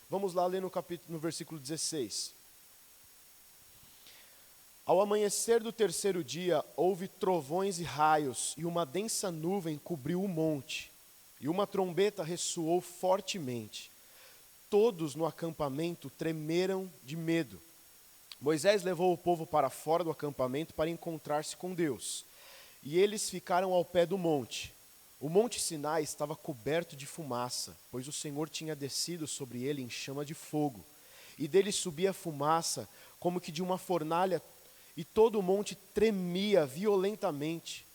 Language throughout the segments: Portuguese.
Vamos lá ler no versículo 16. Ao amanhecer do terceiro dia, houve trovões e raios, e uma densa nuvem cobriu o monte, e uma trombeta ressoou fortemente. Todos no acampamento tremeram de medo. Moisés levou o povo para fora do acampamento para encontrar-se com Deus, e eles ficaram ao pé do monte. O monte Sinai estava coberto de fumaça, pois o Senhor tinha descido sobre ele em chama de fogo, e dele subia fumaça como que de uma fornalha, e todo o monte tremia violentamente,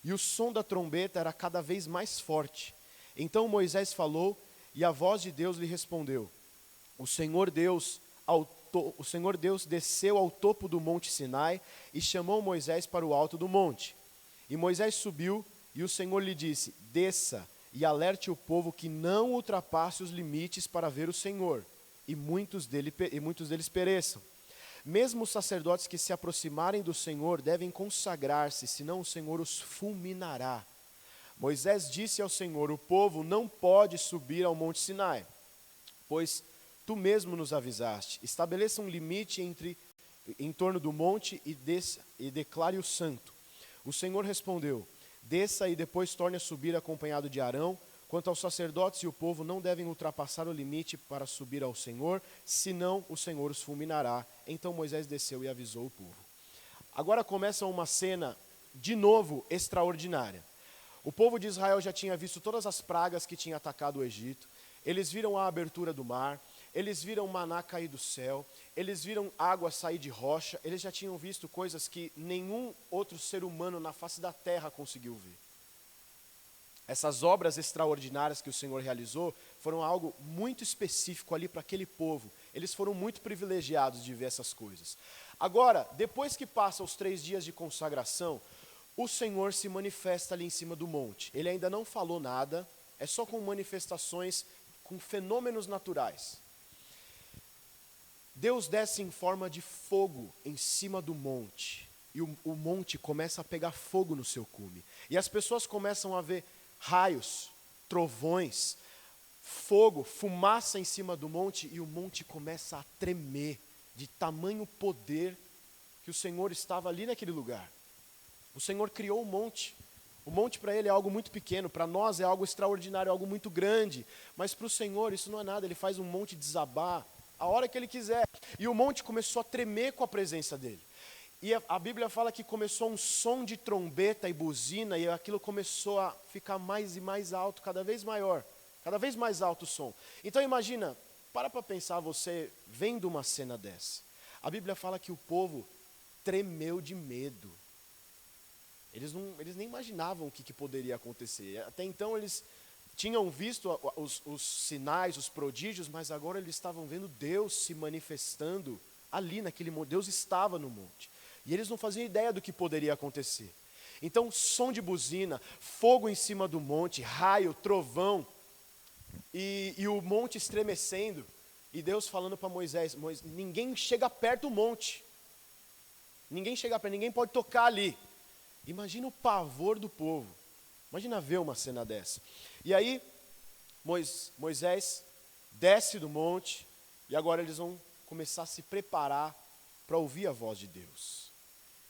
e o som da trombeta era cada vez mais forte. Então Moisés falou, e a voz de Deus lhe respondeu. O Senhor Deus desceu ao topo do monte Sinai e chamou Moisés para o alto do monte. E Moisés subiu, e o Senhor lhe disse, desça e alerte o povo que não ultrapasse os limites para ver o Senhor, e muitos deles pereçam. Mesmo os sacerdotes que se aproximarem do Senhor devem consagrar-se, senão o Senhor os fulminará. Moisés disse ao Senhor, o povo não pode subir ao monte Sinai, pois tu mesmo nos avisaste. Estabeleça um limite em torno do monte e declare-o santo. O Senhor respondeu, desça e depois torne a subir acompanhado de Arão. Quanto aos sacerdotes e o povo, não devem ultrapassar o limite para subir ao Senhor, senão o Senhor os fulminará. Então Moisés desceu e avisou o povo. Agora começa uma cena, de novo, extraordinária. O povo de Israel já tinha visto todas as pragas que tinham atacado o Egito. Eles viram a abertura do mar, eles viram maná cair do céu, eles viram água sair de rocha, eles já tinham visto coisas que nenhum outro ser humano na face da terra conseguiu ver. Essas obras extraordinárias que o Senhor realizou foram algo muito específico ali para aquele povo. Eles foram muito privilegiados de ver essas coisas. Agora, depois que passam os 3 dias de consagração, o Senhor se manifesta ali em cima do monte. Ele ainda não falou nada, é só com manifestações, com fenômenos naturais. Deus desce em forma de fogo em cima do monte. E o monte começa a pegar fogo no seu cume. E as pessoas começam a ver raios, trovões, fogo, fumaça em cima do monte, e o monte começa a tremer de tamanho poder que o Senhor estava ali naquele lugar. O Senhor criou o monte. O monte para ele é algo muito pequeno, para nós é algo extraordinário, algo muito grande, mas para o Senhor isso não é nada. Ele faz um monte desabar a hora que ele quiser. E o monte começou a tremer com a presença dele. E a Bíblia fala que começou um som de trombeta e buzina, e aquilo começou a ficar mais e mais alto, cada vez maior, cada vez mais alto o som. Então imagina, para pensar você vendo uma cena dessa. A Bíblia fala que o povo tremeu de medo. Eles nem imaginavam o que poderia acontecer. Até então eles tinham visto os sinais, os prodígios, mas agora eles estavam vendo Deus se manifestando ali naquele monte. Deus estava no monte. E eles não faziam ideia do que poderia acontecer. Então, som de buzina, fogo em cima do monte, raio, trovão, e o monte estremecendo, e Deus falando para Moisés, ninguém chega perto do monte. Ninguém chega perto, ninguém pode tocar ali. Imagina o pavor do povo. Imagina ver uma cena dessa. E aí, Moisés desce do monte, e agora eles vão começar a se preparar para ouvir a voz de Deus.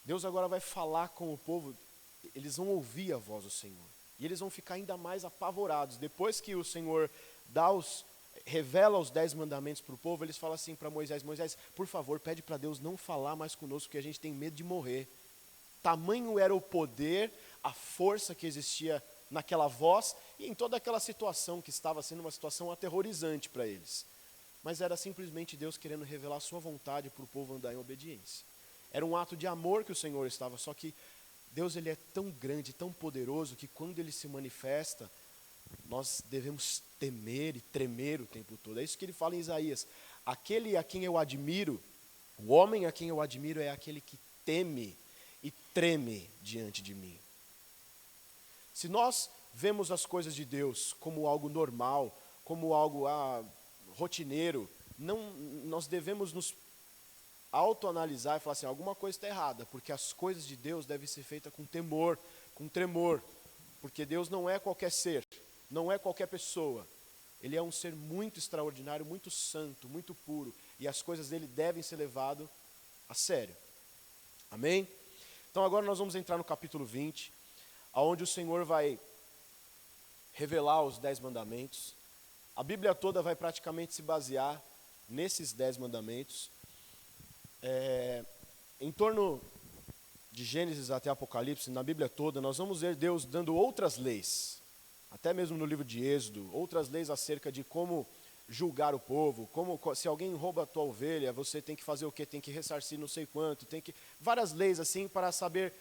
Deus agora vai falar com o povo, eles vão ouvir a voz do Senhor. E eles vão ficar ainda mais apavorados. Depois que o Senhor revela os 10 mandamentos para o povo, eles falam assim para Moisés, por favor, pede para Deus não falar mais conosco, porque a gente tem medo de morrer. Tamanho era o poder, a força que existia naquela voz, e em toda aquela situação que estava sendo uma situação aterrorizante para eles. Mas era simplesmente Deus querendo revelar a sua vontade para o povo andar em obediência. Era um ato de amor que o Senhor estava, só que Deus ele é tão grande, tão poderoso, que quando ele se manifesta, nós devemos temer e tremer o tempo todo. É isso que ele fala em Isaías. Aquele a quem eu admiro, o homem a quem eu admiro é aquele que teme e treme diante de mim. Se nós vemos as coisas de Deus como algo normal, como algo rotineiro, nós devemos nos autoanalisar e falar assim, alguma coisa está errada, porque as coisas de Deus devem ser feitas com temor, com tremor, porque Deus não é qualquer ser, não é qualquer pessoa. Ele é um ser muito extraordinário, muito santo, muito puro, e as coisas dele devem ser levadas a sério. Amém? Então agora nós vamos entrar no capítulo 20, onde o Senhor vai revelar os 10 mandamentos. A Bíblia toda vai praticamente se basear nesses 10 mandamentos. Em torno de Gênesis até Apocalipse, na Bíblia toda, nós vamos ver Deus dando outras leis, até mesmo no livro de Êxodo, outras leis acerca de como julgar o povo, como se alguém rouba a tua ovelha, você tem que fazer o quê? Tem que ressarcir não sei quanto, várias leis assim para saber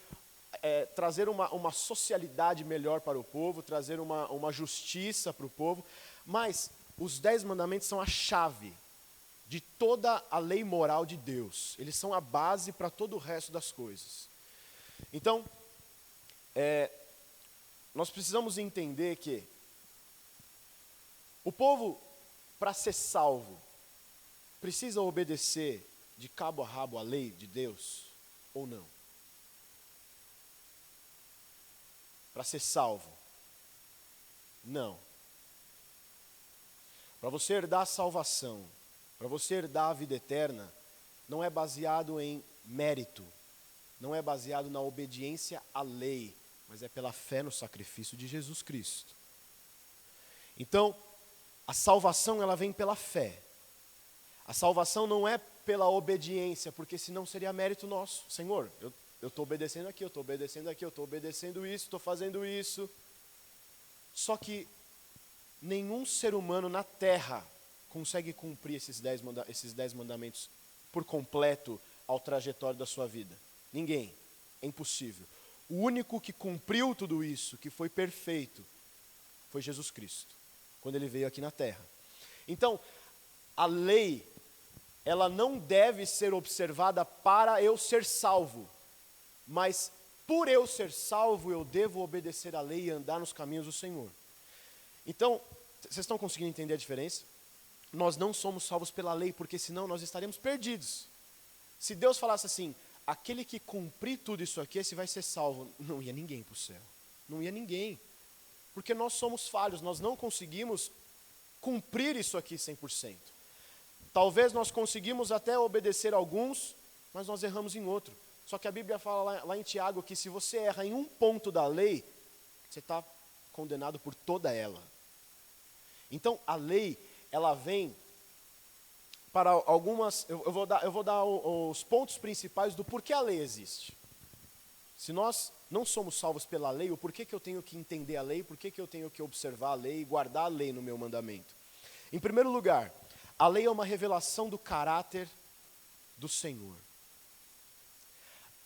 trazer uma socialidade melhor para o povo, trazer uma justiça para o povo, mas os 10 mandamentos são a chave de toda a lei moral de Deus, eles são a base para todo o resto das coisas. Então, nós precisamos entender que o povo, para ser salvo, precisa obedecer de cabo a rabo a lei de Deus ou não? Para ser salvo? Não. Para você herdar a salvação, para você herdar a vida eterna, não é baseado em mérito, não é baseado na obediência à lei, mas é pela fé no sacrifício de Jesus Cristo. Então, a salvação ela vem pela fé. A salvação não é pela obediência, porque senão seria mérito nosso. Senhor, eu estou obedecendo aqui, eu estou obedecendo aqui, eu estou obedecendo isso, estou fazendo isso. Só que nenhum ser humano na terra consegue cumprir esses 10 mandamentos por completo ao trajetório da sua vida. Ninguém. É impossível. O único que cumpriu tudo isso, que foi perfeito, foi Jesus Cristo, quando ele veio aqui na terra. Então, a lei, ela não deve ser observada para eu ser salvo, mas por eu ser salvo, eu devo obedecer à lei e andar nos caminhos do Senhor. Então, vocês estão conseguindo entender a diferença? Nós não somos salvos pela lei, porque senão nós estaremos perdidos. Se Deus falasse assim, aquele que cumprir tudo isso aqui, esse vai ser salvo, não ia ninguém para o céu. Não ia ninguém. Porque nós somos falhos, nós não conseguimos cumprir isso aqui 100%. Talvez nós conseguimos até obedecer alguns, mas nós erramos em outro. Só que a Bíblia fala lá em Tiago que se você erra em um ponto da lei, você está condenado por toda ela. Então a lei, ela vem para algumas, eu vou dar os pontos principais do porquê a lei existe. Se nós não somos salvos pela lei, o porquê que eu tenho que entender a lei, porquê que eu tenho que observar a lei e guardar a lei no meu mandamento? Em primeiro lugar, a lei é uma revelação do caráter do Senhor.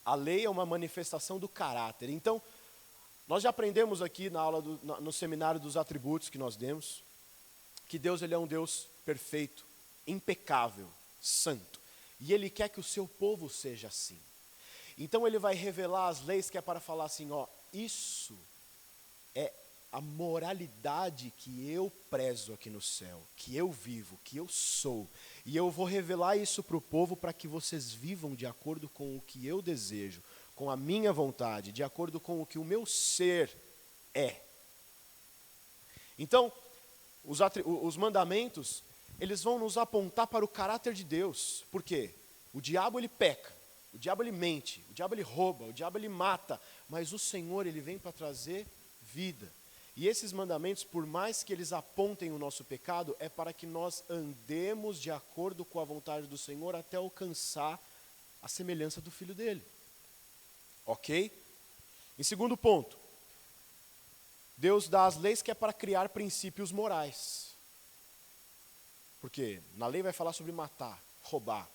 A lei é uma manifestação do caráter. Então, nós já aprendemos aqui na aula no seminário dos atributos que nós demos, que Deus ele é um Deus perfeito, impecável, santo. E Ele quer que o seu povo seja assim. Então Ele vai revelar as leis que é para falar assim, isso é a moralidade que eu prezo aqui no céu, que eu vivo, que eu sou. E eu vou revelar isso para o povo para que vocês vivam de acordo com o que eu desejo, com a minha vontade, de acordo com o que o meu ser é. Então, os mandamentos, eles vão nos apontar para o caráter de Deus. Por quê? O diabo ele peca, o diabo ele mente, o diabo ele rouba, o diabo ele mata, mas o Senhor ele vem para trazer vida. E esses mandamentos, por mais que eles apontem o nosso pecado, é para que nós andemos de acordo com a vontade do Senhor até alcançar a semelhança do Filho dele. Ok? Em segundo ponto, Deus dá as leis que é para criar princípios morais. Porque na lei vai falar sobre matar, roubar.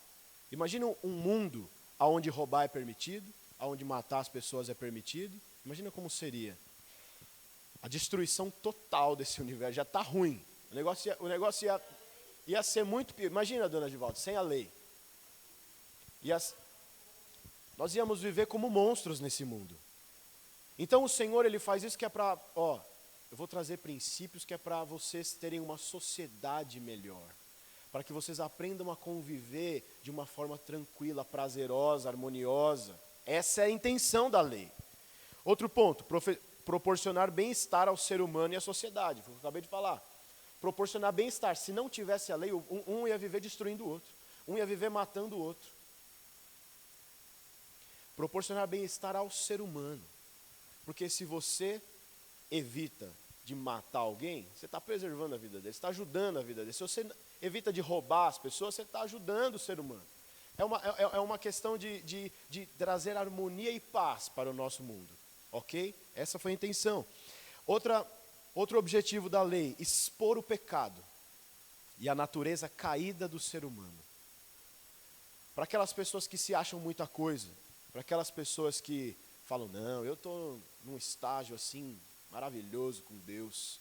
Imagina um mundo onde roubar é permitido, onde matar as pessoas é permitido. Imagina como seria. A destruição total desse universo já está ruim. O negócio ia ser muito pior. Imagina, dona Givaldo, sem a lei. Nós íamos viver como monstros nesse mundo. Então o Senhor ele faz isso que é para, eu vou trazer princípios que é para vocês terem uma sociedade melhor. Para que vocês aprendam a conviver de uma forma tranquila, prazerosa, harmoniosa. Essa é a intenção da lei. Outro ponto, proporcionar bem-estar ao ser humano e à sociedade, foi o que eu acabei de falar. proporcionar bem-estar. Se não tivesse a lei, um ia viver destruindo o outro. Um ia viver matando o outro. Proporcionar bem-estar ao ser humano. Porque se você evita de matar alguém, você está preservando a vida dele, você está ajudando a vida dele. Se você evita de roubar as pessoas, você está ajudando o ser humano. É uma questão de trazer harmonia e paz para o nosso mundo. Ok? Essa foi a intenção. Outro objetivo da lei, expor o pecado e a natureza caída do ser humano. Para aquelas pessoas que se acham muita coisa, para aquelas pessoas que falam, não, eu estou num estágio assim, maravilhoso com Deus.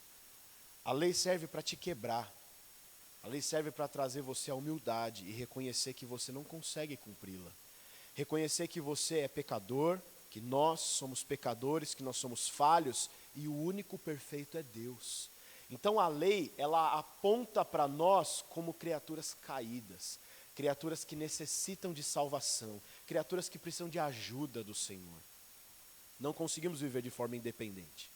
A lei serve para te quebrar. A lei serve para trazer você à humildade e reconhecer que você não consegue cumpri-la. Reconhecer que você é pecador, que nós somos pecadores, que nós somos falhos e o único perfeito é Deus. Então a lei, ela aponta para nós como criaturas caídas, criaturas que necessitam de salvação, criaturas que precisam de ajuda do Senhor. Não conseguimos viver de forma independente.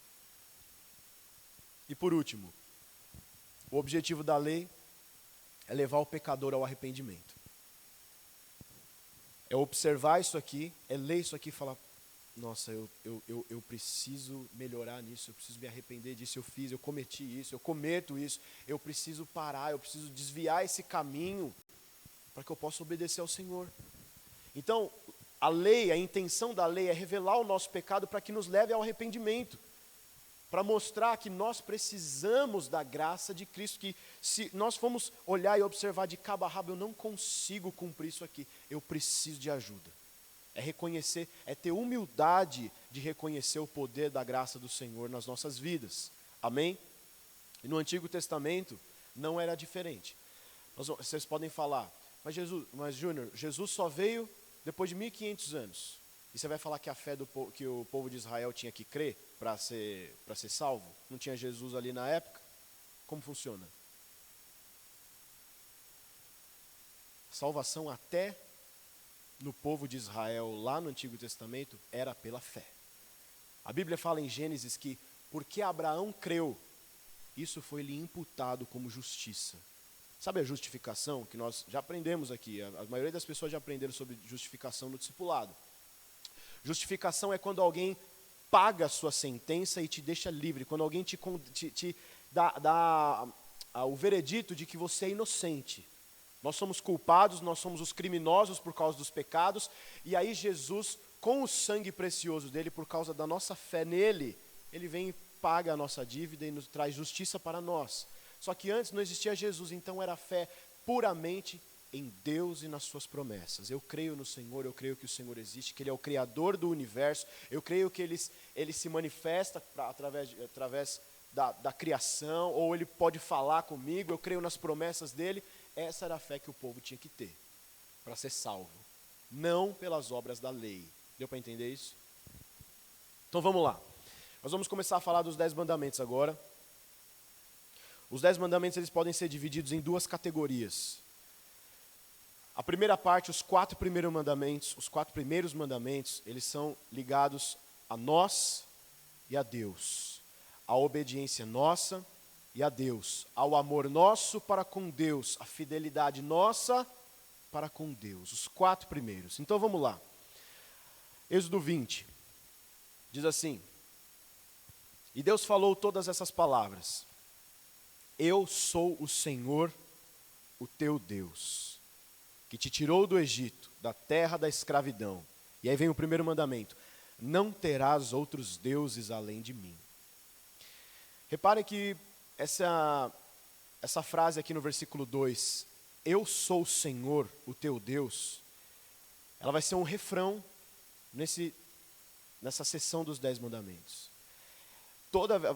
E por último, o objetivo da lei é levar o pecador ao arrependimento. É observar isso aqui, é ler isso aqui e falar, nossa, eu preciso melhorar nisso, eu preciso me arrepender disso, eu cometi isso, eu cometo isso, eu preciso parar, eu preciso desviar esse caminho para que eu possa obedecer ao Senhor. Então, a lei, a intenção da lei é revelar o nosso pecado para que nos leve ao arrependimento. Para mostrar que nós precisamos da graça de Cristo, que se nós formos olhar e observar de cabo a rabo, eu não consigo cumprir isso aqui, eu preciso de ajuda. É reconhecer, é ter humildade de reconhecer o poder da graça do Senhor nas nossas vidas. Amém? E no Antigo Testamento não era diferente. Vocês podem falar, mas Júnior, Jesus só veio depois de 1500 anos. E você vai falar que a fé que o povo de Israel tinha que crer para ser salvo? Não tinha Jesus ali na época? Como funciona? Salvação até no povo de Israel, lá no Antigo Testamento, era pela fé. A Bíblia fala em Gênesis que, porque Abraão creu, isso foi lhe imputado como justiça. Sabe a justificação que nós já aprendemos aqui? A maioria das pessoas já aprenderam sobre justificação no discipulado. Justificação é quando alguém paga a sua sentença e te deixa livre. Quando alguém te dá o veredito de que você é inocente. Nós somos culpados, nós somos os criminosos por causa dos pecados. E aí Jesus, com o sangue precioso dele, por causa da nossa fé nele, ele vem e paga a nossa dívida e nos traz justiça para nós. Só que antes não existia Jesus, então era fé puramente em Deus e nas suas promessas. Eu creio no Senhor, eu creio que o Senhor existe, que Ele é o Criador do universo, eu creio que Ele se manifesta através da criação, ou Ele pode falar comigo, eu creio nas promessas dEle. Essa era a fé que o povo tinha que ter, para ser salvo, não pelas obras da lei. Deu para entender isso? Então vamos lá, nós vamos começar a falar dos 10 mandamentos agora. Os 10 mandamentos eles podem ser divididos em duas categorias. A primeira parte, os 4 primeiros mandamentos, eles são ligados a nós e a Deus. A obediência nossa e a Deus. Ao amor nosso para com Deus. A fidelidade nossa para com Deus. Os 4 primeiros. Então vamos lá. Êxodo 20. Diz assim. E Deus falou todas essas palavras. Eu sou o Senhor, o teu Deus, que te tirou do Egito, da terra da escravidão. E aí vem o primeiro mandamento. Não terás outros deuses além de mim. Repare que essa frase aqui no versículo 2, eu sou o Senhor, o teu Deus, ela vai ser um refrão nessa sessão dos 10 mandamentos.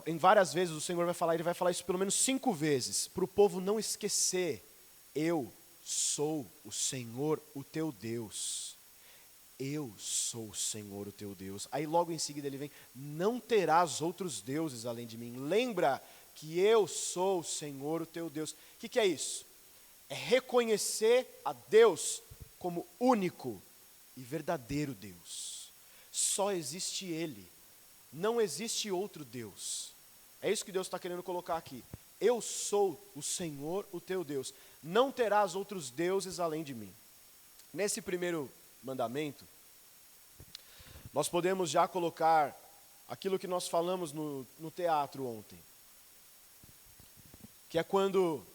Em várias vezes o Senhor ele vai falar isso pelo menos 5 vezes, para o povo não esquecer. Eu sou o Senhor, o teu Deus. Eu sou o Senhor, o teu Deus. Aí logo em seguida ele vem, não terás outros deuses além de mim. Lembra que eu sou o Senhor, o teu Deus. O que é isso? É reconhecer a Deus como único e verdadeiro Deus. Só existe Ele. Não existe outro Deus. É isso que Deus está querendo colocar aqui. Eu sou o Senhor, o teu Deus. Não terás outros deuses além de mim. Nesse primeiro mandamento, nós podemos já colocar aquilo que nós falamos no teatro ontem. Que é quando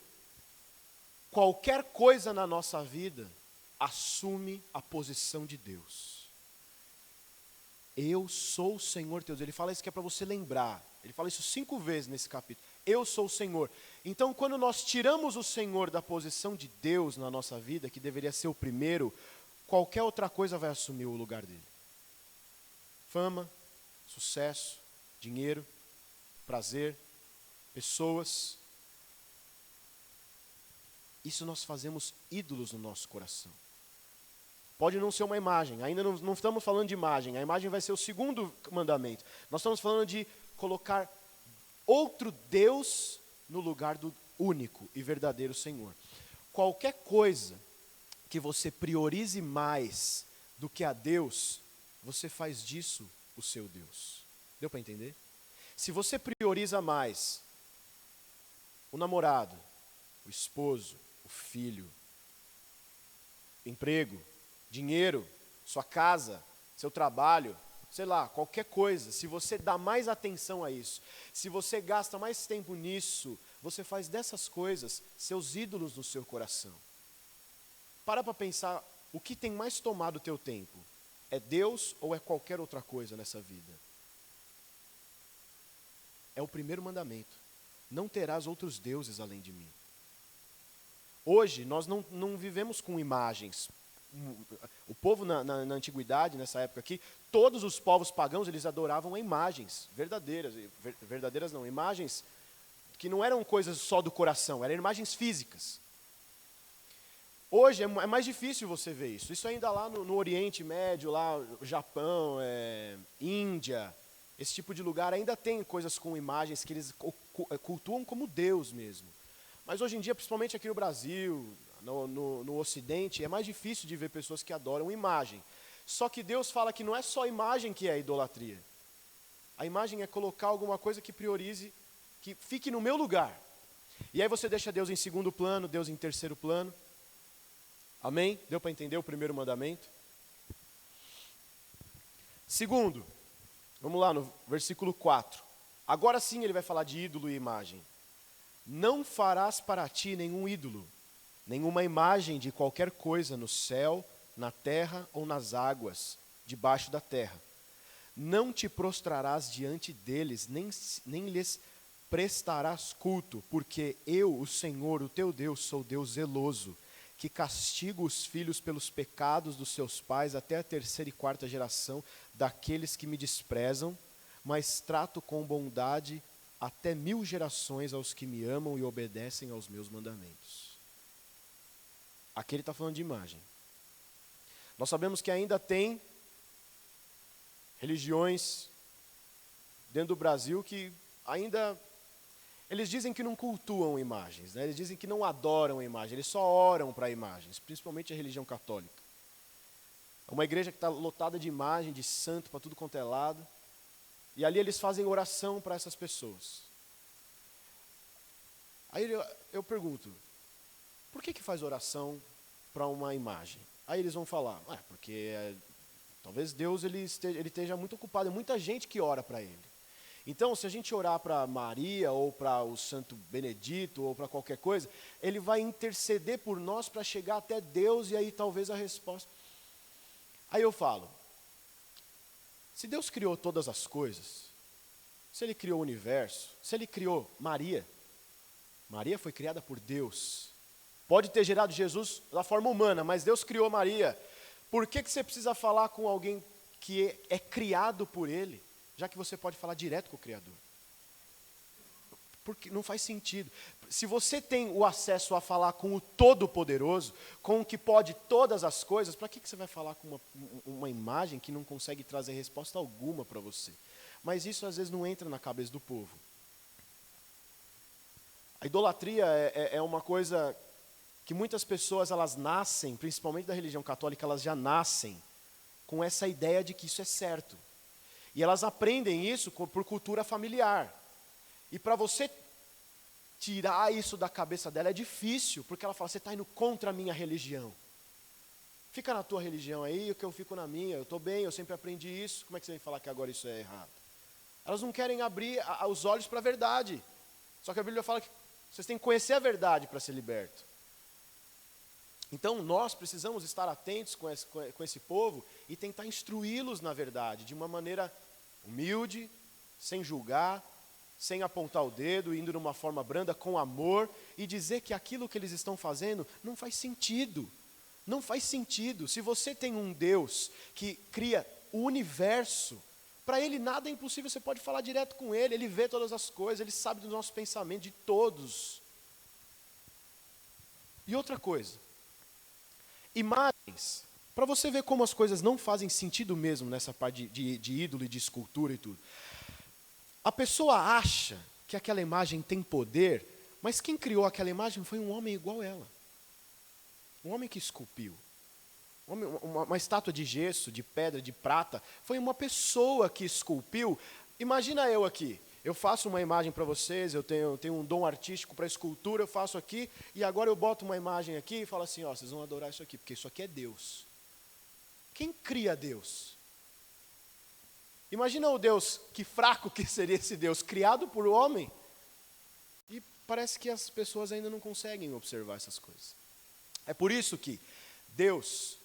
qualquer coisa na nossa vida assume a posição de Deus. Eu sou o Senhor teu Deus. Ele fala isso que é para você lembrar. Ele fala isso 5 vezes nesse capítulo. Eu sou o Senhor. Então, quando nós tiramos o Senhor da posição de Deus na nossa vida, que deveria ser o primeiro, qualquer outra coisa vai assumir o lugar dele. Fama, sucesso, dinheiro, prazer, pessoas. Isso nós fazemos ídolos no nosso coração. Pode não ser uma imagem, ainda não estamos falando de imagem, a imagem vai ser o segundo mandamento. Nós estamos falando de colocar outro Deus no lugar do único e verdadeiro Senhor. Qualquer coisa que você priorize mais do que a Deus, você faz disso o seu Deus. Deu para entender? Se você prioriza mais o namorado, o esposo, o filho, emprego, dinheiro, sua casa, seu trabalho, sei lá, qualquer coisa, se você dá mais atenção a isso, se você gasta mais tempo nisso, você faz dessas coisas seus ídolos no seu coração. Para pensar, o que tem mais tomado o teu tempo? É Deus ou é qualquer outra coisa nessa vida? É o primeiro mandamento. Não terás outros deuses além de mim. Hoje, nós não vivemos com imagens. O povo na antiguidade, nessa época aqui, todos os povos pagãos, eles adoravam imagens verdadeiras não, imagens que não eram coisas só do coração, eram imagens físicas. Hoje é mais difícil você ver isso. Isso ainda lá no Oriente Médio, lá Japão, Índia, esse tipo de lugar ainda tem coisas com imagens que eles cultuam como Deus mesmo. Mas hoje em dia, principalmente aqui no Brasil, no Ocidente, é mais difícil de ver pessoas que adoram imagem. Só que Deus fala que não é só imagem que é idolatria. A imagem é colocar alguma coisa que priorize, que fique no meu lugar. E aí você deixa Deus em segundo plano, Deus em terceiro plano. Amém? Deu para entender o primeiro mandamento? Segundo, vamos lá no versículo 4. Agora sim ele vai falar de ídolo e imagem. Não farás para ti nenhum ídolo, nenhuma imagem de qualquer coisa no céu, na terra ou nas águas, debaixo da terra. Não te prostrarás diante deles, nem lhes prestarás culto, porque eu, o Senhor, o teu Deus, sou Deus zeloso, que castigo os filhos pelos pecados dos seus pais até a 3ª e 4ª geração daqueles que me desprezam, mas trato com bondade até 1000 gerações aos que me amam e obedecem aos meus mandamentos. Aqui ele está falando de imagem. Nós sabemos que ainda tem religiões dentro do Brasil que ainda, eles dizem que não cultuam imagens, né? Eles dizem que não adoram a imagem, eles só oram para imagens, principalmente a religião católica. É uma igreja que está lotada de imagem, de santo para tudo quanto é lado. E ali eles fazem oração para essas pessoas. Aí eu pergunto, por que faz oração para uma imagem? Aí eles vão falar, porque talvez Deus ele esteja muito ocupado, é muita gente que ora para ele. Então, se a gente orar para Maria, ou para o Santo Benedito, ou para qualquer coisa, ele vai interceder por nós para chegar até Deus, e aí talvez a resposta. Aí eu falo, se Deus criou todas as coisas, se Ele criou o universo, se Ele criou Maria foi criada por Deus. Pode ter gerado Jesus da forma humana, mas Deus criou Maria. Por que você precisa falar com alguém que é criado por Ele, já que você pode falar direto com o Criador? Porque não faz sentido. Se você tem o acesso a falar com o Todo-Poderoso, com o que pode todas as coisas, para que você vai falar com uma imagem que não consegue trazer resposta alguma para você? Mas isso às vezes não entra na cabeça do povo. A idolatria é uma coisa que muitas pessoas elas nascem, principalmente da religião católica, elas já nascem com essa ideia de que isso é certo. E elas aprendem isso por cultura familiar. E para você tirar isso da cabeça dela é difícil, porque ela fala, você está indo contra a minha religião. Fica na tua religião aí, que eu fico na minha, eu estou bem, eu sempre aprendi isso, como é que você vem falar que agora isso é errado? Elas não querem abrir os olhos para a verdade. Só que a Bíblia fala que vocês têm que conhecer a verdade para ser liberto. Então nós precisamos estar atentos com esse povo e tentar instruí-los na verdade, de uma maneira humilde, sem julgar, sem apontar o dedo, indo de uma forma branda, com amor, e dizer que aquilo que eles estão fazendo não faz sentido. Não faz sentido. Se você tem um Deus que cria o universo, para Ele nada é impossível, você pode falar direto com Ele, Ele vê todas as coisas, Ele sabe do nosso pensamento, de todos. E outra coisa, imagens, para você ver como as coisas não fazem sentido mesmo nessa parte de ídolo e de escultura e tudo. A pessoa acha que aquela imagem tem poder, mas quem criou aquela imagem foi um homem igual ela. Um homem que esculpiu. Uma estátua de gesso, de pedra, de prata, foi uma pessoa que esculpiu. Imagina eu aqui, eu faço uma imagem para vocês, eu tenho um dom artístico para escultura, eu faço aqui, e agora eu boto uma imagem aqui e falo assim, ó, vocês vão adorar isso aqui, porque isso aqui é Deus. Quem cria Deus? Imagina o Deus, que fraco que seria esse Deus, criado por homem. E parece que as pessoas ainda não conseguem observar essas coisas. É por isso que Deus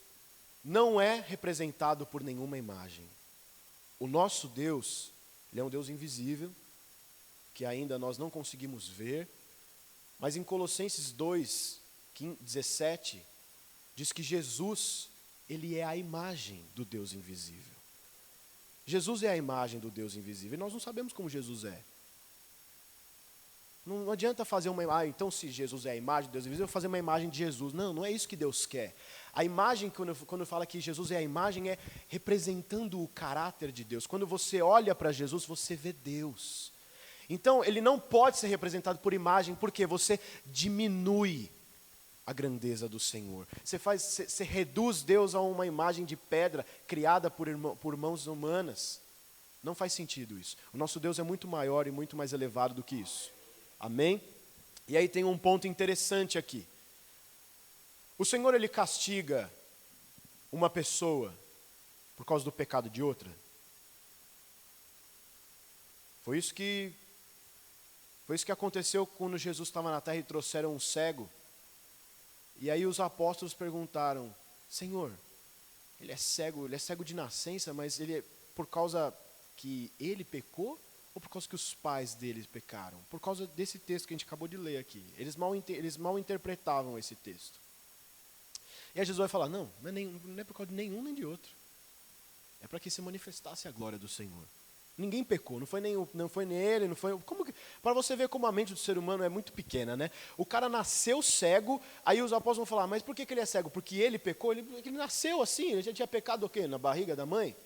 não é representado por nenhuma imagem. O nosso Deus, Ele é um Deus invisível, que ainda nós não conseguimos ver, mas em Colossenses 2, 17, diz que Jesus, Ele é a imagem do Deus invisível. Jesus é a imagem do Deus invisível, e nós não sabemos como Jesus é. Não adianta fazer uma imagem, então se Jesus é a imagem de Deus invisível, eu vou fazer uma imagem de Jesus. Não, não é isso que Deus quer. A imagem, quando fala que Jesus é a imagem, é representando o caráter de Deus. Quando você olha para Jesus, você vê Deus. Então, Ele não pode ser representado por imagem, porque você diminui a grandeza do Senhor. Você reduz Deus a uma imagem de pedra, criada por mãos humanas. Não faz sentido isso. O nosso Deus é muito maior e muito mais elevado do que isso. Amém? E aí tem um ponto interessante aqui. O Senhor, Ele castiga uma pessoa por causa do pecado de outra? Foi isso que aconteceu quando Jesus estava na terra e trouxeram um cego. E aí os apóstolos perguntaram, Senhor, ele é cego de nascença, mas ele é por causa que ele pecou? Ou por causa que os pais deles pecaram? Por causa desse texto que a gente acabou de ler aqui. Eles mal interpretavam esse texto. E aí Jesus vai falar, não é por causa de nenhum nem de outro. É para que se manifestasse a glória do Senhor. Ninguém pecou, não foi nele, não foi... Para você ver como a mente do ser humano é muito pequena, né? O cara nasceu cego, aí os apóstolos vão falar, mas por que ele é cego? Porque ele pecou? Ele nasceu assim, ele já tinha pecado o quê? Na barriga da mãe?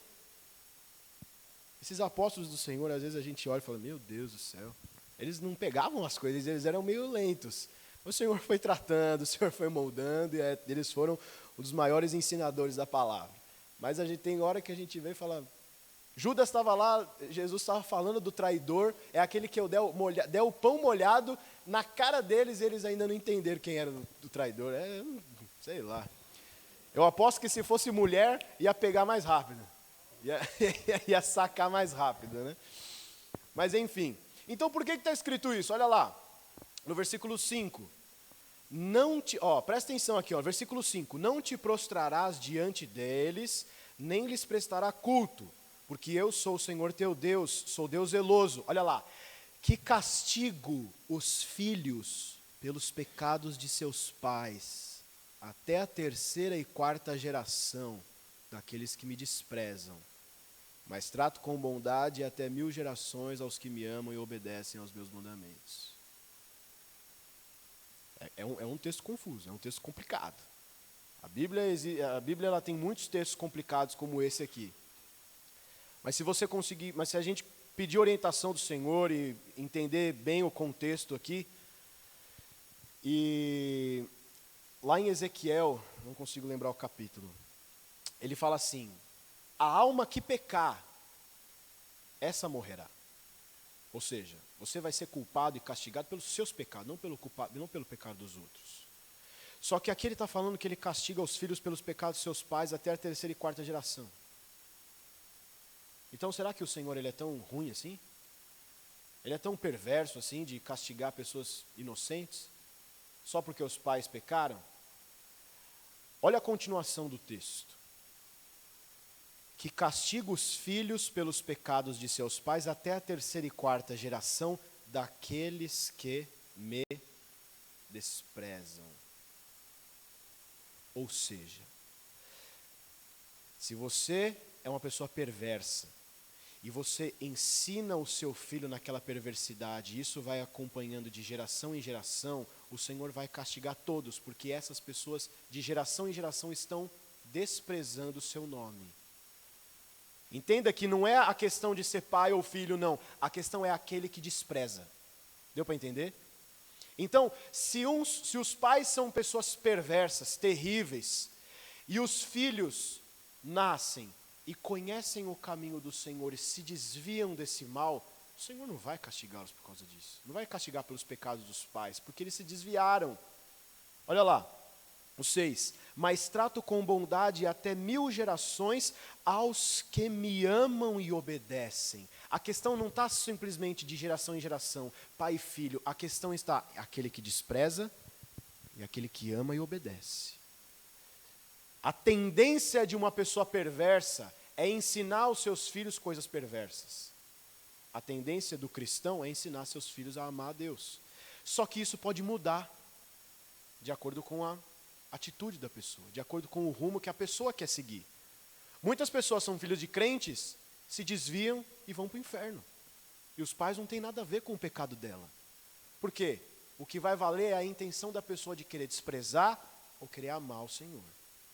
Esses apóstolos do Senhor, às vezes a gente olha e fala, meu Deus do céu, eles não pegavam as coisas, eles eram meio lentos. O Senhor foi tratando, o Senhor foi moldando, e eles foram um dos maiores ensinadores da palavra. Mas a gente tem hora que a gente vê e fala, Judas estava lá, Jesus estava falando do traidor, é aquele que der o pão molhado na cara deles, e eles ainda não entenderam quem era o traidor. Sei lá. Eu aposto que se fosse mulher, ia pegar mais rápido. Ia sacar mais rápido, né? Mas enfim. Então por que está escrito isso? Olha lá, no versículo 5. Presta atenção aqui, versículo 5. Não te prostrarás diante deles, nem lhes prestará culto, porque eu sou o Senhor teu Deus, sou Deus zeloso. Olha lá, que castigo os filhos pelos pecados de seus pais, até a 3ª e 4ª geração daqueles que me desprezam. Mas trato com bondade até 1000 gerações aos que me amam e obedecem aos meus mandamentos. É um texto confuso, é um texto complicado. A Bíblia ela tem muitos textos complicados como esse aqui. Mas se a gente pedir orientação do Senhor e entender bem o contexto aqui, e lá em Ezequiel, não consigo lembrar o capítulo, ele fala assim, a alma que pecar, essa morrerá. Ou seja, você vai ser culpado e castigado pelos seus pecados, não pelo pecado dos outros. Só que aqui ele está falando que ele castiga os filhos pelos pecados de seus pais até a 3ª e 4ª geração. Então será que o Senhor ele é tão ruim assim? Ele é tão perverso assim de castigar pessoas inocentes? Só porque os pais pecaram? Olha a continuação do texto. Que castiga os filhos pelos pecados de seus pais até a 3ª e 4ª geração daqueles que me desprezam. Ou seja, se você é uma pessoa perversa e você ensina o seu filho naquela perversidade, e isso vai acompanhando de geração em geração, o Senhor vai castigar todos, porque essas pessoas de geração em geração estão desprezando o seu nome. Entenda que não é a questão de ser pai ou filho, não. A questão é aquele que despreza. Deu para entender? Então, se os pais são pessoas perversas, terríveis, e os filhos nascem e conhecem o caminho do Senhor e se desviam desse mal, o Senhor não vai castigá-los por causa disso. Não vai castigar pelos pecados dos pais, porque eles se desviaram. Olha lá, o 6. Mas trato com bondade até 1000 gerações aos que me amam e obedecem. A questão não está simplesmente de geração em geração, pai e filho. A questão está aquele que despreza e aquele que ama e obedece. A tendência de uma pessoa perversa é ensinar os seus filhos coisas perversas. A tendência do cristão é ensinar seus filhos a amar a Deus. Só que isso pode mudar de acordo com a atitude da pessoa, de acordo com o rumo que a pessoa quer seguir. Muitas pessoas são filhos de crentes, se desviam e vão para o inferno. E os pais não têm nada a ver com o pecado dela. Por quê? O que vai valer é a intenção da pessoa de querer desprezar ou querer amar o Senhor.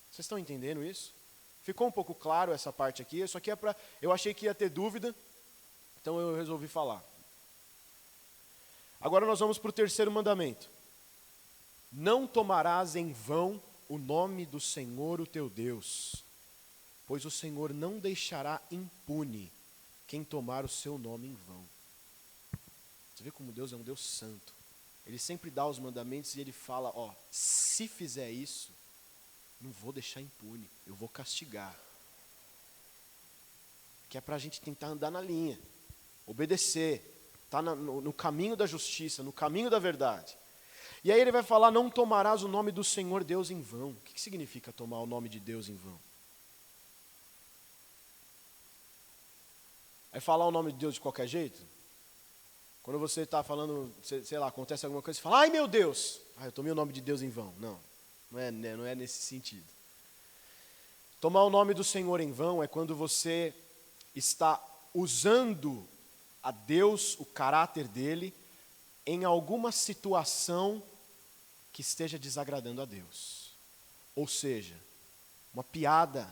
Vocês estão entendendo isso? Ficou um pouco claro essa parte aqui? Isso aqui é para... Eu achei que ia ter dúvida, então eu resolvi falar. Agora nós vamos para o 3º mandamento. Não tomarás em vão o nome do Senhor, o teu Deus, pois o Senhor não deixará impune quem tomar o seu nome em vão. Você vê como Deus é um Deus santo. Ele sempre dá os mandamentos e ele fala, ó, se fizer isso, não vou deixar impune, eu vou castigar. Que é para a gente tentar andar na linha, obedecer, estar no caminho da justiça, no caminho da verdade. E aí ele vai falar, não tomarás o nome do Senhor Deus em vão. O que significa tomar o nome de Deus em vão? É falar o nome de Deus de qualquer jeito? Quando você está falando, sei lá, acontece alguma coisa, você fala, ai meu Deus, eu tomei o nome de Deus em vão. Não é nesse sentido. Tomar o nome do Senhor em vão é quando você está usando a Deus, o caráter dele, em alguma situação que esteja desagradando a Deus. Ou seja, uma piada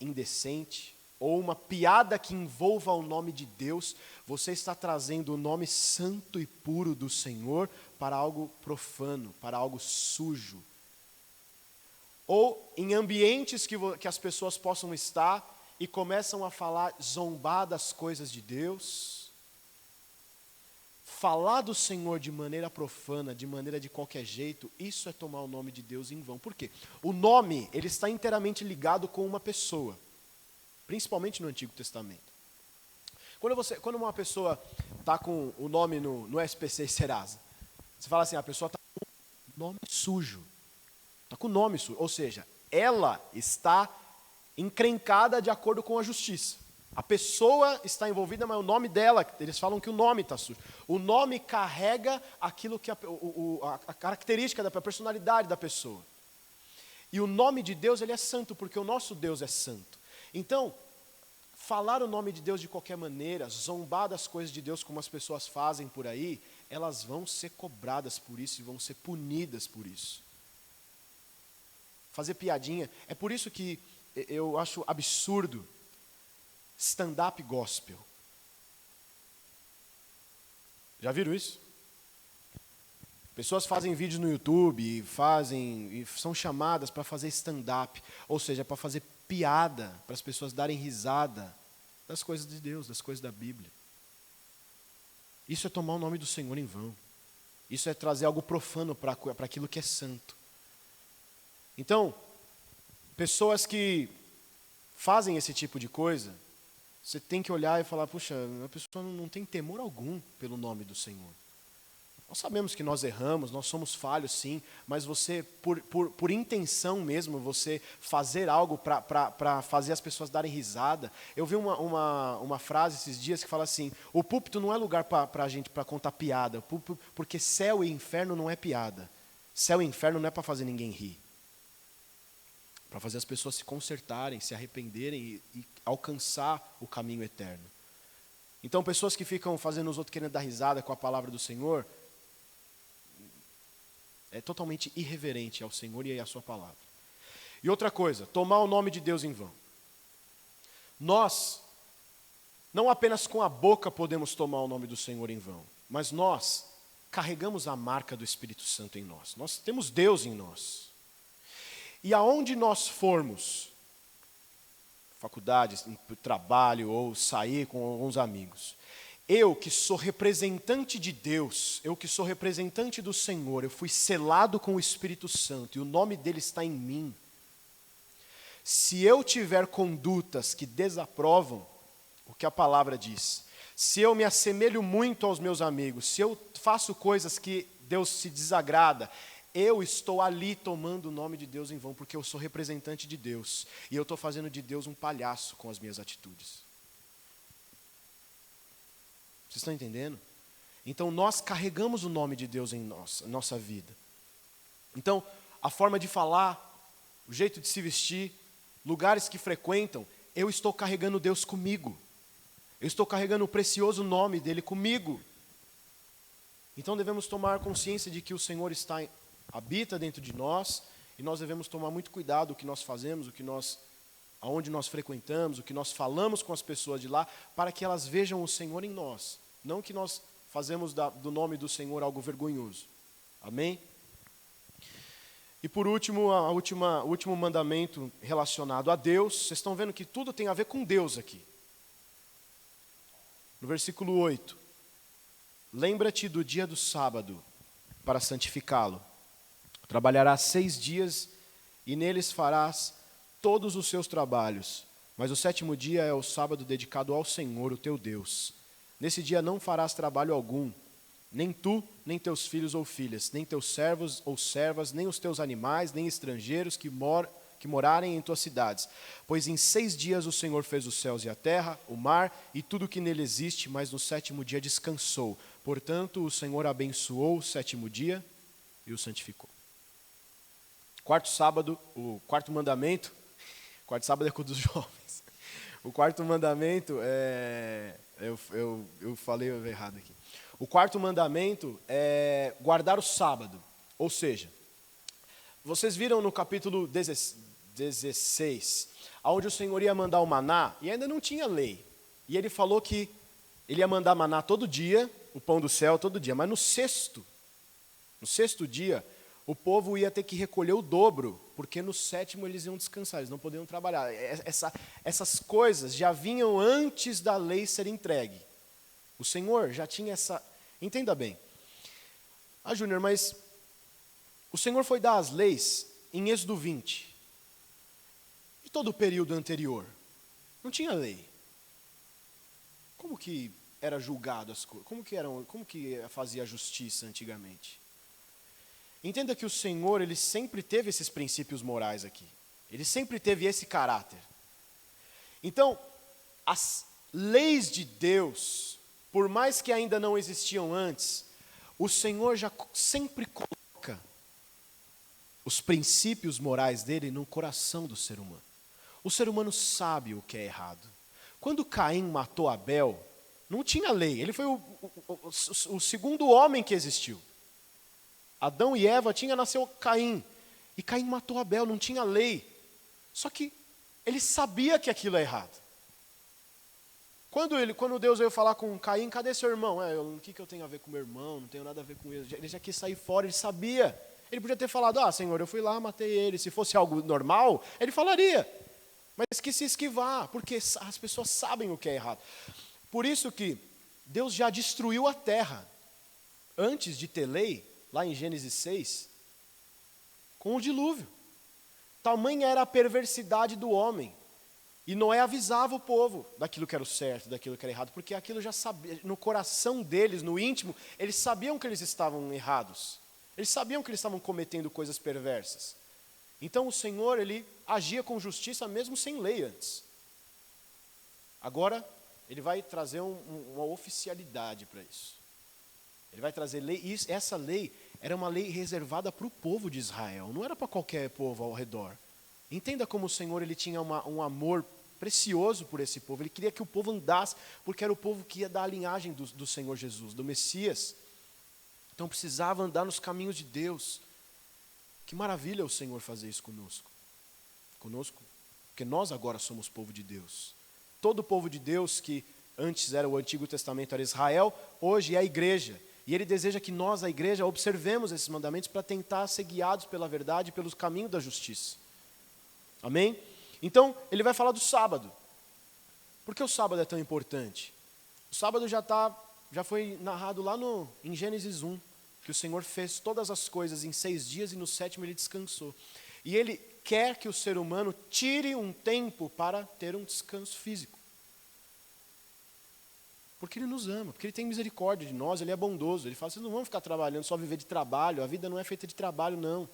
indecente, ou uma piada que envolva o nome de Deus, você está trazendo o nome santo e puro do Senhor para algo profano, para algo sujo. Ou em ambientes que as pessoas possam estar e começam a falar, zombar das coisas de Deus. Falar do Senhor de maneira profana, de maneira de qualquer jeito, isso é tomar o nome de Deus em vão. Por quê? O nome, ele está inteiramente ligado com uma pessoa, principalmente no Antigo Testamento. Quando uma pessoa está com o nome no SPC e Serasa, você fala assim, a pessoa está com o nome sujo. Está com o nome sujo, ou seja, ela está encrencada de acordo com a justiça. A pessoa está envolvida, mas o nome dela, eles falam que o nome está sujo. O nome carrega aquilo que a característica a personalidade da pessoa. E o nome de Deus, ele é santo, porque o nosso Deus é santo. Então, falar o nome de Deus de qualquer maneira, zombar das coisas de Deus como as pessoas fazem por aí, elas vão ser cobradas por isso e vão ser punidas por isso. Fazer piadinha, é por isso que eu acho absurdo stand-up gospel. Já viram isso? Pessoas fazem vídeos no YouTube e são chamadas para fazer stand-up, ou seja, para fazer piada, para as pessoas darem risada das coisas de Deus, das coisas da Bíblia. Isso é tomar o nome do Senhor em vão. Isso é trazer algo profano para aquilo que é santo. Então, pessoas que fazem esse tipo de coisa, você tem que olhar e falar, puxa, a pessoa não tem temor algum pelo nome do Senhor. Nós sabemos que nós erramos, nós somos falhos sim, mas você, por intenção mesmo, você fazer algo para fazer as pessoas darem risada. Eu vi uma frase esses dias que fala assim, o púlpito não é lugar para a gente, para contar piada, porque céu e inferno não é piada. Céu e inferno não é para fazer ninguém rir. Para fazer as pessoas se consertarem, se arrependerem e alcançar o caminho eterno. Então, pessoas que ficam fazendo os outros querendo dar risada com a palavra do Senhor, é totalmente irreverente ao Senhor e à sua palavra. E outra coisa, tomar o nome de Deus em vão. Nós, não apenas com a boca podemos tomar o nome do Senhor em vão, mas nós carregamos a marca do Espírito Santo em nós. Nós temos Deus em nós. E aonde nós formos, faculdade, trabalho ou sair com alguns amigos, eu que sou representante de Deus, eu que sou representante do Senhor, eu fui selado com o Espírito Santo e o nome dele está em mim. Se eu tiver condutas que desaprovam o que a palavra diz, se eu me assemelho muito aos meus amigos, se eu faço coisas que Deus se desagrada, eu estou ali tomando o nome de Deus em vão, porque eu sou representante de Deus e eu estou fazendo de Deus um palhaço com as minhas atitudes. Vocês estão entendendo? Então nós carregamos o nome de Deus em nossa vida. Então, a forma de falar, o jeito de se vestir, lugares que frequentam, eu estou carregando Deus comigo. Eu estou carregando o precioso nome dele comigo. Então devemos tomar consciência de que o Senhor habita dentro de nós e nós devemos tomar muito cuidado o que nós fazemos, aonde nós frequentamos, o que nós falamos com as pessoas de lá, para que elas vejam o Senhor em nós. Não que nós fazemos do nome do Senhor algo vergonhoso. Amém? E por último, o último mandamento relacionado a Deus. Vocês estão vendo que tudo tem a ver com Deus aqui. No versículo 8. Lembra-te do dia do sábado para santificá-lo. Trabalharás 6 dias e neles farás todos os seus trabalhos, mas o 7º dia é o sábado dedicado ao Senhor, o teu Deus. Nesse dia não farás trabalho algum, nem tu, nem teus filhos ou filhas, nem teus servos ou servas, nem os teus animais, nem estrangeiros que morarem em tuas cidades. Pois em 6 dias o Senhor fez os céus e a terra, o mar e tudo que nele existe, mas no 7º dia descansou. Portanto, o Senhor abençoou o 7º dia e o santificou. Quarto sábado, o quarto mandamento. Quarto sábado é com dos jovens. O quarto mandamento eu falei errado aqui. O quarto mandamento é guardar o sábado. Ou seja, vocês viram no capítulo 16, onde o Senhor ia mandar o maná, e ainda não tinha lei. E ele falou que ele ia mandar maná todo dia, o pão do céu todo dia. Mas no sexto dia, o povo ia ter que recolher o dobro, porque no 7º eles iam descansar, eles não podiam trabalhar. Essas coisas já vinham antes da lei ser entregue. O Senhor já tinha essa... Entenda bem. Júnior, mas o Senhor foi dar as leis em Êxodo 20. E todo o período anterior? Não tinha lei. Como que era julgado as coisas? Como que fazia a justiça antigamente? Entenda que o Senhor, ele sempre teve esses princípios morais aqui. Ele sempre teve esse caráter. Então, as leis de Deus, por mais que ainda não existiam antes, o Senhor já sempre coloca os princípios morais dele no coração do ser humano. O ser humano sabe o que é errado. Quando Caim matou Abel, não tinha lei. Ele foi o segundo homem que existiu. Adão e Eva nasceu Caim. E Caim matou Abel, não tinha lei. Só que ele sabia que aquilo é errado. Quando Deus veio falar com Caim, cadê seu irmão? O que eu tenho a ver com meu irmão? Não tenho nada a ver com ele. Ele já quis sair fora, ele sabia. Ele podia ter falado, Senhor, eu fui lá, matei ele. Se fosse algo normal, ele falaria. Mas quis se esquivar, porque as pessoas sabem o que é errado. Por isso que Deus já destruiu a terra, antes de ter lei, lá em Gênesis 6, com o dilúvio. Tamanha era a perversidade do homem. E Noé avisava o povo daquilo que era o certo, daquilo que era errado, porque aquilo já sabia, no coração deles, no íntimo, eles sabiam que eles estavam errados. Eles sabiam que eles estavam cometendo coisas perversas. Então o Senhor, ele agia com justiça mesmo sem lei antes. Agora, ele vai trazer uma oficialidade para isso. Ele vai trazer lei, e essa lei era uma lei reservada para o povo de Israel, não era para qualquer povo ao redor. Entenda como o Senhor, ele tinha um amor precioso por esse povo. Ele queria que o povo andasse, porque era o povo que ia dar a linhagem do Senhor Jesus, do Messias. Então precisava andar nos caminhos de Deus. Que maravilha o Senhor fazer isso conosco. Conosco, porque nós agora somos povo de Deus. Todo o povo de Deus que antes era o Antigo Testamento, era Israel, hoje é a igreja. E Ele deseja que nós, a igreja, observemos esses mandamentos para tentar ser guiados pela verdade e pelos caminhos da justiça. Amém? Então, ele vai falar do sábado. Por que o sábado é tão importante? O sábado já foi narrado lá em Gênesis 1, que o Senhor fez todas as coisas em 6 dias e no 7º ele descansou. E Ele quer que o ser humano tire um tempo para ter um descanso físico. Porque Ele nos ama, porque Ele tem misericórdia de nós, Ele é bondoso. Ele fala, vocês não vão ficar trabalhando, só viver de trabalho, a vida não é feita de trabalho, não.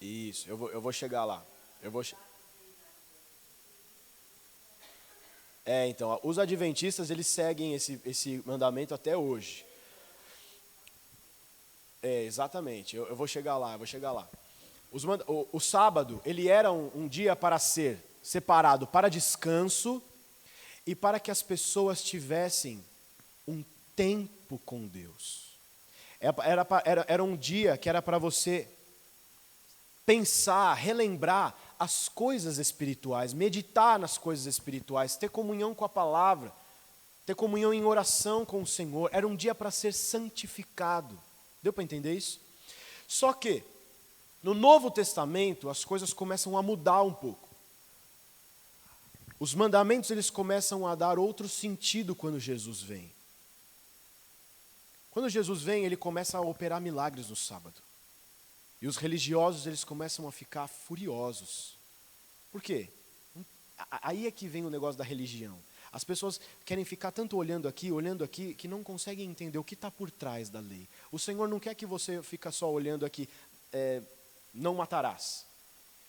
Isso, eu vou chegar lá. Então, os adventistas, eles seguem esse mandamento até hoje. Exatamente, eu vou chegar lá. O sábado, ele era um dia para ser separado para descanso e para que as pessoas tivessem um tempo com Deus. Era um dia que era para você pensar, relembrar as coisas espirituais, meditar nas coisas espirituais, ter comunhão com a palavra, ter comunhão em oração com o Senhor. Era um dia para ser santificado. Deu para entender isso? Só que, no Novo Testamento, as coisas começam a mudar um pouco. Os mandamentos, eles começam a dar outro sentido quando Jesus vem. Quando Jesus vem, ele começa a operar milagres no sábado. E os religiosos, eles começam a ficar furiosos. Por quê? Aí é que vem o negócio da religião. As pessoas querem ficar tanto olhando aqui, que não conseguem entender o que está por trás da lei. O Senhor não quer que você fique só olhando aqui, não matarás.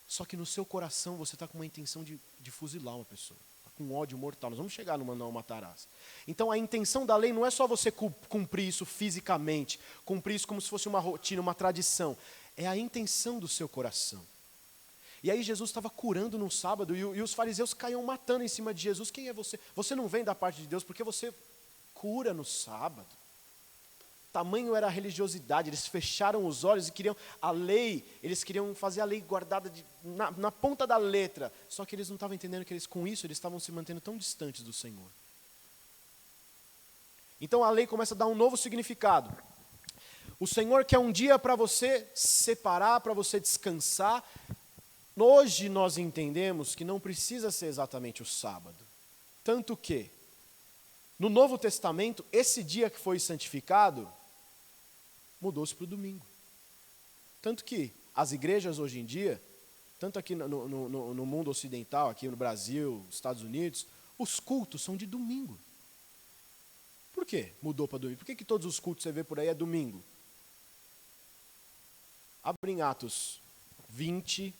Só que no seu coração você está com uma intenção de fuzilar uma pessoa. Está com ódio mortal. Nós vamos chegar no não matarás. Então a intenção da lei não é só você cumprir isso fisicamente, cumprir isso como se fosse uma rotina, uma tradição. É a intenção do seu coração. E aí Jesus estava curando no sábado e os fariseus caíam matando em cima de Jesus. Quem é você? Você não vem da parte de Deus porque você cura no sábado. Tamanho era a religiosidade, eles fecharam os olhos e queriam a lei, eles queriam fazer a lei guardada na ponta da letra. Só que eles não estavam entendendo que com isso eles estavam se mantendo tão distantes do Senhor. Então a lei começa a dar um novo significado. O Senhor quer um dia para você separar, para você descansar. Hoje nós entendemos que não precisa ser exatamente o sábado. Tanto que, no Novo Testamento, esse dia que foi santificado, mudou-se para o domingo. Tanto que as igrejas hoje em dia, tanto aqui no mundo ocidental, aqui no Brasil, Estados Unidos, os cultos são de domingo. Por quê? Mudou para domingo. Por que todos os cultos que você vê por aí é domingo? Abre em Atos 20,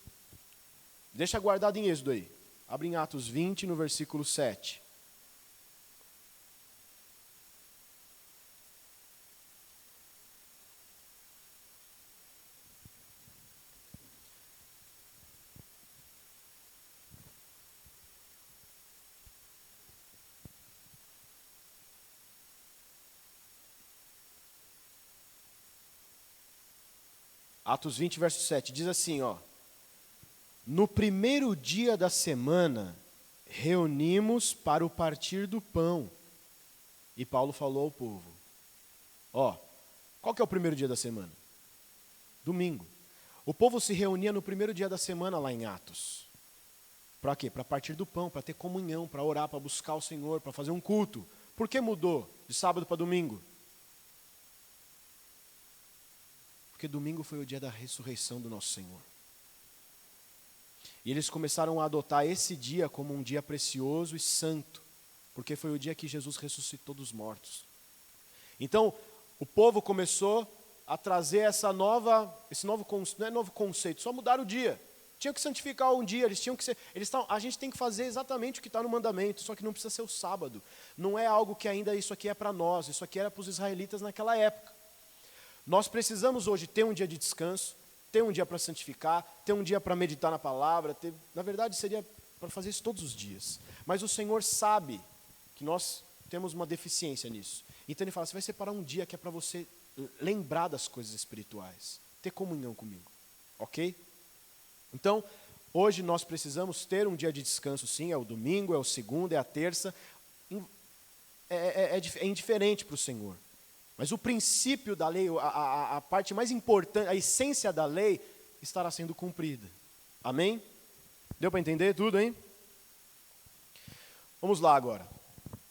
deixa guardado em Êxodo aí. Abre em Atos 20, no versículo 7. Atos 20, verso 7, diz assim, ó. No primeiro dia da semana, reunimos para o partir do pão. E Paulo falou ao povo, ó, Qual que é o primeiro dia da semana? Domingo. O povo se reunia no primeiro dia da semana lá em Atos. Para quê? Para partir do pão, para ter comunhão, para orar, para buscar o Senhor, para fazer um culto. Por que mudou de sábado para domingo? Porque domingo foi o dia da ressurreição do nosso Senhor. E eles começaram a adotar esse dia como um dia precioso e santo, porque foi o dia que Jesus ressuscitou dos mortos. Então, o povo começou a trazer esse novo não é novo conceito, só mudar o dia. Tinha que santificar um dia, a gente tem que fazer exatamente o que está no mandamento, só que não precisa ser o sábado. Não é algo que ainda isso aqui é para nós, isso aqui era para os israelitas naquela época. Nós precisamos hoje ter um dia de descanso, ter um dia para santificar, ter um dia para meditar na palavra, na verdade seria para fazer isso todos os dias. Mas o Senhor sabe que nós temos uma deficiência nisso. Então Ele fala, você vai separar um dia que é para você lembrar das coisas espirituais, ter comunhão comigo, ok? Então, hoje nós precisamos ter um dia de descanso sim, é o domingo, é o segundo, é a terça, é indiferente para o Senhor. Mas o princípio da lei, a parte mais importante, a essência da lei, estará sendo cumprida. Amém? Deu para entender tudo, hein? Vamos lá agora.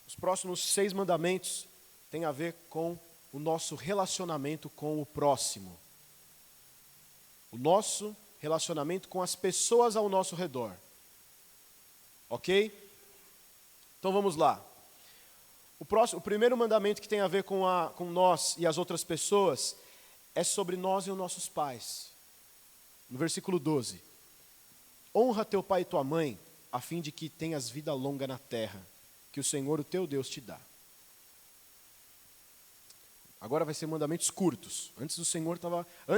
Os próximos 6 mandamentos têm a ver com o nosso relacionamento com o próximo. O nosso relacionamento com as pessoas ao nosso redor. Ok? Então vamos lá. O primeiro mandamento que tem a ver com nós e as outras pessoas é sobre nós e os nossos pais. No versículo 12. Honra teu pai e tua mãe, a fim de que tenhas vida longa na terra, que o Senhor, o teu Deus, te dá. Agora vai ser mandamentos curtos. Antes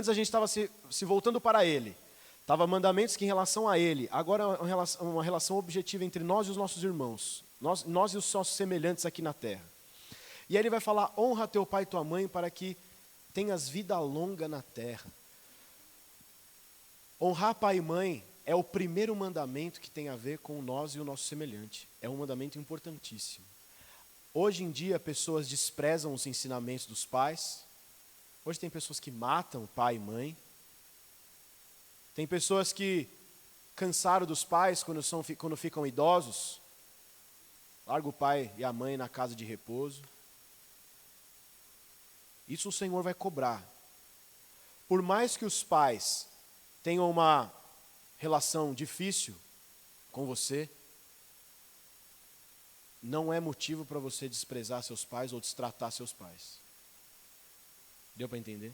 a gente estava se voltando para Ele. Estava mandamentos que em relação a Ele. Agora é uma relação objetiva entre nós e os nossos irmãos. Nós e os nossos semelhantes aqui na terra. E aí Ele vai falar, honra teu pai e tua mãe para que tenhas vida longa na terra. Honrar pai e mãe é o primeiro mandamento que tem a ver com nós e o nosso semelhante. É um mandamento importantíssimo. Hoje em dia, pessoas desprezam os ensinamentos dos pais. Hoje tem pessoas que matam pai e mãe. Tem pessoas que cansaram dos pais quando ficam idosos. Larga o pai e a mãe na casa de repouso. Isso o Senhor vai cobrar. Por mais que os pais tenham uma relação difícil com você, não é motivo para você desprezar seus pais ou destratar seus pais. Deu para entender?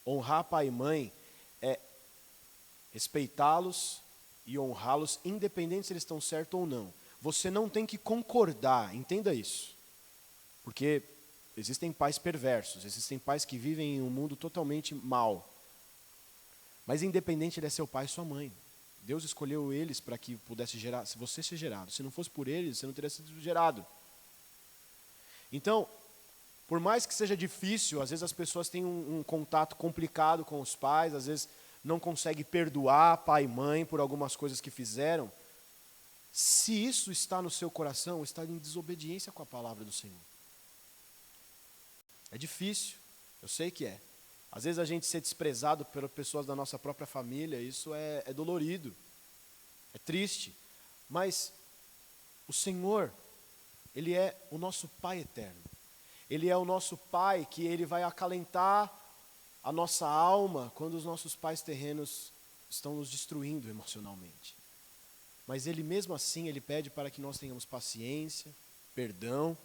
Honrar pai e mãe é respeitá-los e honrá-los, independente se eles estão certos ou não. Você não tem que concordar, entenda isso. Porque existem pais perversos, existem pais que vivem em um mundo totalmente mau. Mas independente, ele é seu pai e sua mãe. Deus escolheu eles para que pudesse gerar, se você ser gerado. Se não fosse por eles, você não teria sido gerado. Então, por mais que seja difícil, às vezes as pessoas têm um contato complicado com os pais, às vezes não conseguem perdoar pai e mãe por algumas coisas que fizeram. Se isso está no seu coração, está em desobediência com a palavra do Senhor. É difícil, eu sei que é. Às vezes a gente ser desprezado pelas pessoas da nossa própria família, isso é dolorido, é triste. Mas o Senhor, Ele é o nosso Pai eterno. Ele é o nosso Pai que Ele vai acalentar a nossa alma quando os nossos pais terrenos estão nos destruindo emocionalmente. Mas Ele mesmo assim, Ele pede para que nós tenhamos paciência, perdão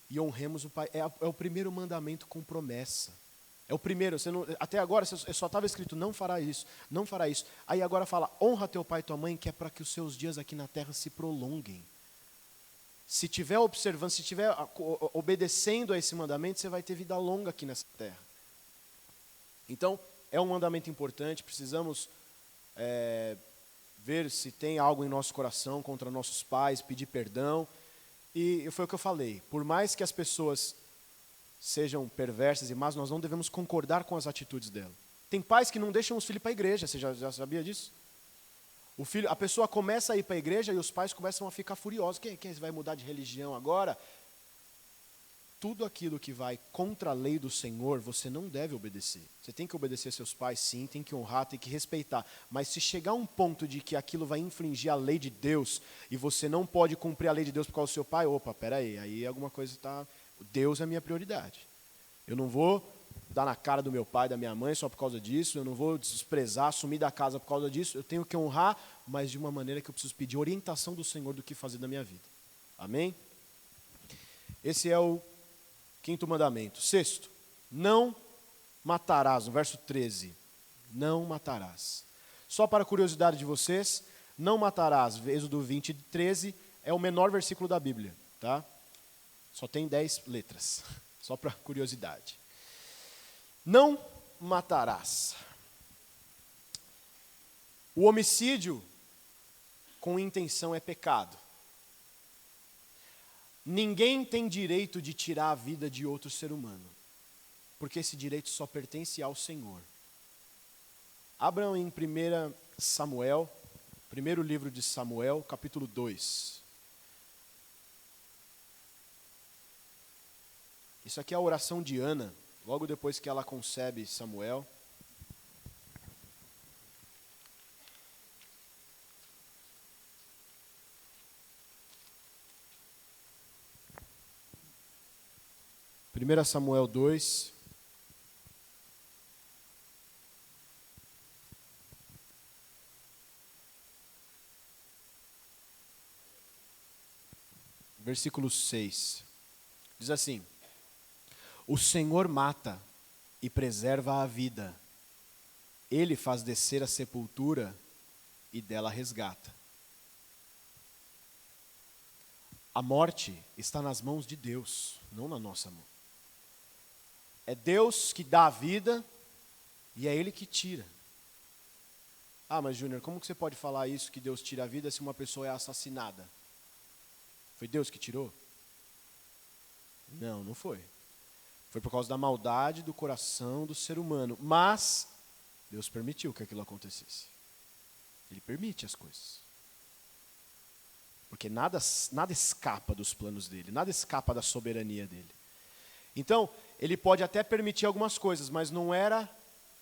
e honremos o Pai. É o primeiro mandamento com promessa. É o primeiro, até agora só estava escrito, não fará isso, não fará isso. Aí agora fala, honra teu pai e tua mãe, que é para que os seus dias aqui na terra se prolonguem. Se tiver observando, se tiver obedecendo a esse mandamento, você vai ter vida longa aqui nessa terra. Então, é um mandamento importante, precisamos ver se tem algo em nosso coração contra nossos pais, pedir perdão. E foi o que eu falei, por mais que as pessoas sejam perversas e más, nós não devemos concordar com as atitudes dela. Tem pais que não deixam os filhos para a igreja, você já sabia disso? A pessoa começa a ir para a igreja e os pais começam a ficar furiosos. Quem vai mudar de religião agora? tudo aquilo que vai contra a lei do Senhor, você não deve obedecer. Você tem que obedecer seus pais, sim, tem que honrar, tem que respeitar. Mas se chegar um ponto de que aquilo vai infringir a lei de Deus, e você não pode cumprir a lei de Deus por causa do seu pai, opa, peraí, aí alguma coisa está... Deus é a minha prioridade. Eu não vou dar na cara do meu pai, da minha mãe só por causa disso, eu não vou desprezar, sumir da casa por causa disso, eu tenho que honrar, mas de uma maneira que eu preciso pedir orientação do Senhor do que fazer da minha vida. Amém? Esse é o 5º mandamento. 6º, não matarás, no verso 13. Não matarás. Só para curiosidade de vocês, não matarás, Êxodo 20, 13, é o menor versículo da Bíblia, tá? Só tem 10 letras, só para curiosidade. Não matarás. O homicídio com intenção é pecado. Ninguém tem direito de tirar a vida de outro ser humano, porque esse direito só pertence ao Senhor. Abram em 1 Samuel, primeiro livro de Samuel, capítulo 2. Isso aqui é a oração de Ana, logo depois que ela concebe Samuel. Primeira Samuel 2. Versículo 6. Diz assim: o Senhor mata e preserva a vida. Ele faz descer a sepultura e dela resgata. A morte está nas mãos de Deus, não na nossa mão. É Deus que dá a vida e é Ele que tira. Ah, mas Júnior, como que você pode falar isso, que Deus tira a vida, se uma pessoa é assassinada? Foi Deus que tirou? Não, não foi. Foi por causa da maldade do coração do ser humano. Mas Deus permitiu que aquilo acontecesse. Ele permite as coisas. Porque nada escapa dos planos dele, nada escapa da soberania dele. Então, ele pode até permitir algumas coisas, mas não era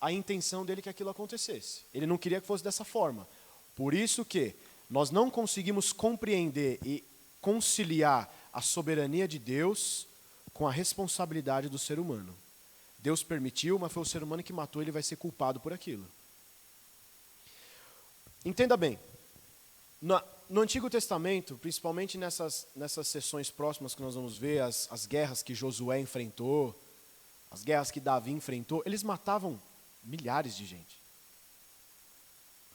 a intenção dele que aquilo acontecesse. Ele não queria que fosse dessa forma. Por isso que nós não conseguimos compreender e conciliar a soberania de Deus com a responsabilidade do ser humano. Deus permitiu, mas foi o ser humano que matou, ele vai ser culpado por aquilo. Entenda bem, no Antigo Testamento, principalmente nessas sessões próximas que nós vamos ver, as guerras que Josué enfrentou, as guerras que Davi enfrentou, eles matavam milhares de gente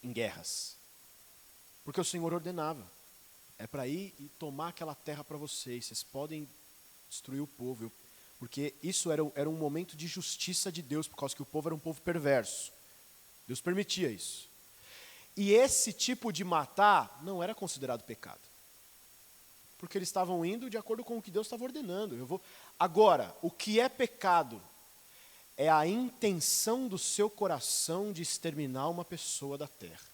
em guerras. Porque o Senhor ordenava. É para ir e tomar aquela terra para vocês podem destruir o povo. Porque isso era um momento de justiça de Deus, por causa que o povo era um povo perverso. Deus permitia isso. E esse tipo de matar não era considerado pecado. Porque eles estavam indo de acordo com o que Deus estava ordenando. Agora, o que é pecado é a intenção do seu coração de exterminar uma pessoa da terra.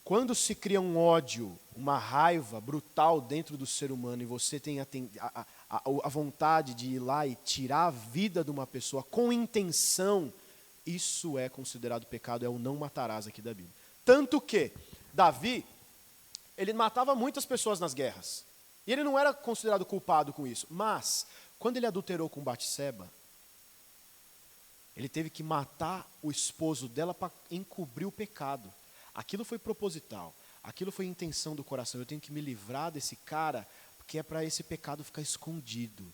Quando se cria um ódio, uma raiva brutal dentro do ser humano e você tem a vontade de ir lá e tirar a vida de uma pessoa com intenção, isso é considerado pecado, é o não matarás aqui da Bíblia. Tanto que Davi, ele matava muitas pessoas nas guerras. E ele não era considerado culpado com isso. Mas, quando ele adulterou com Batseba, ele teve que matar o esposo dela para encobrir o pecado. Aquilo foi proposital. Aquilo foi intenção do coração. Eu tenho que me livrar desse cara, porque é para esse pecado ficar escondido.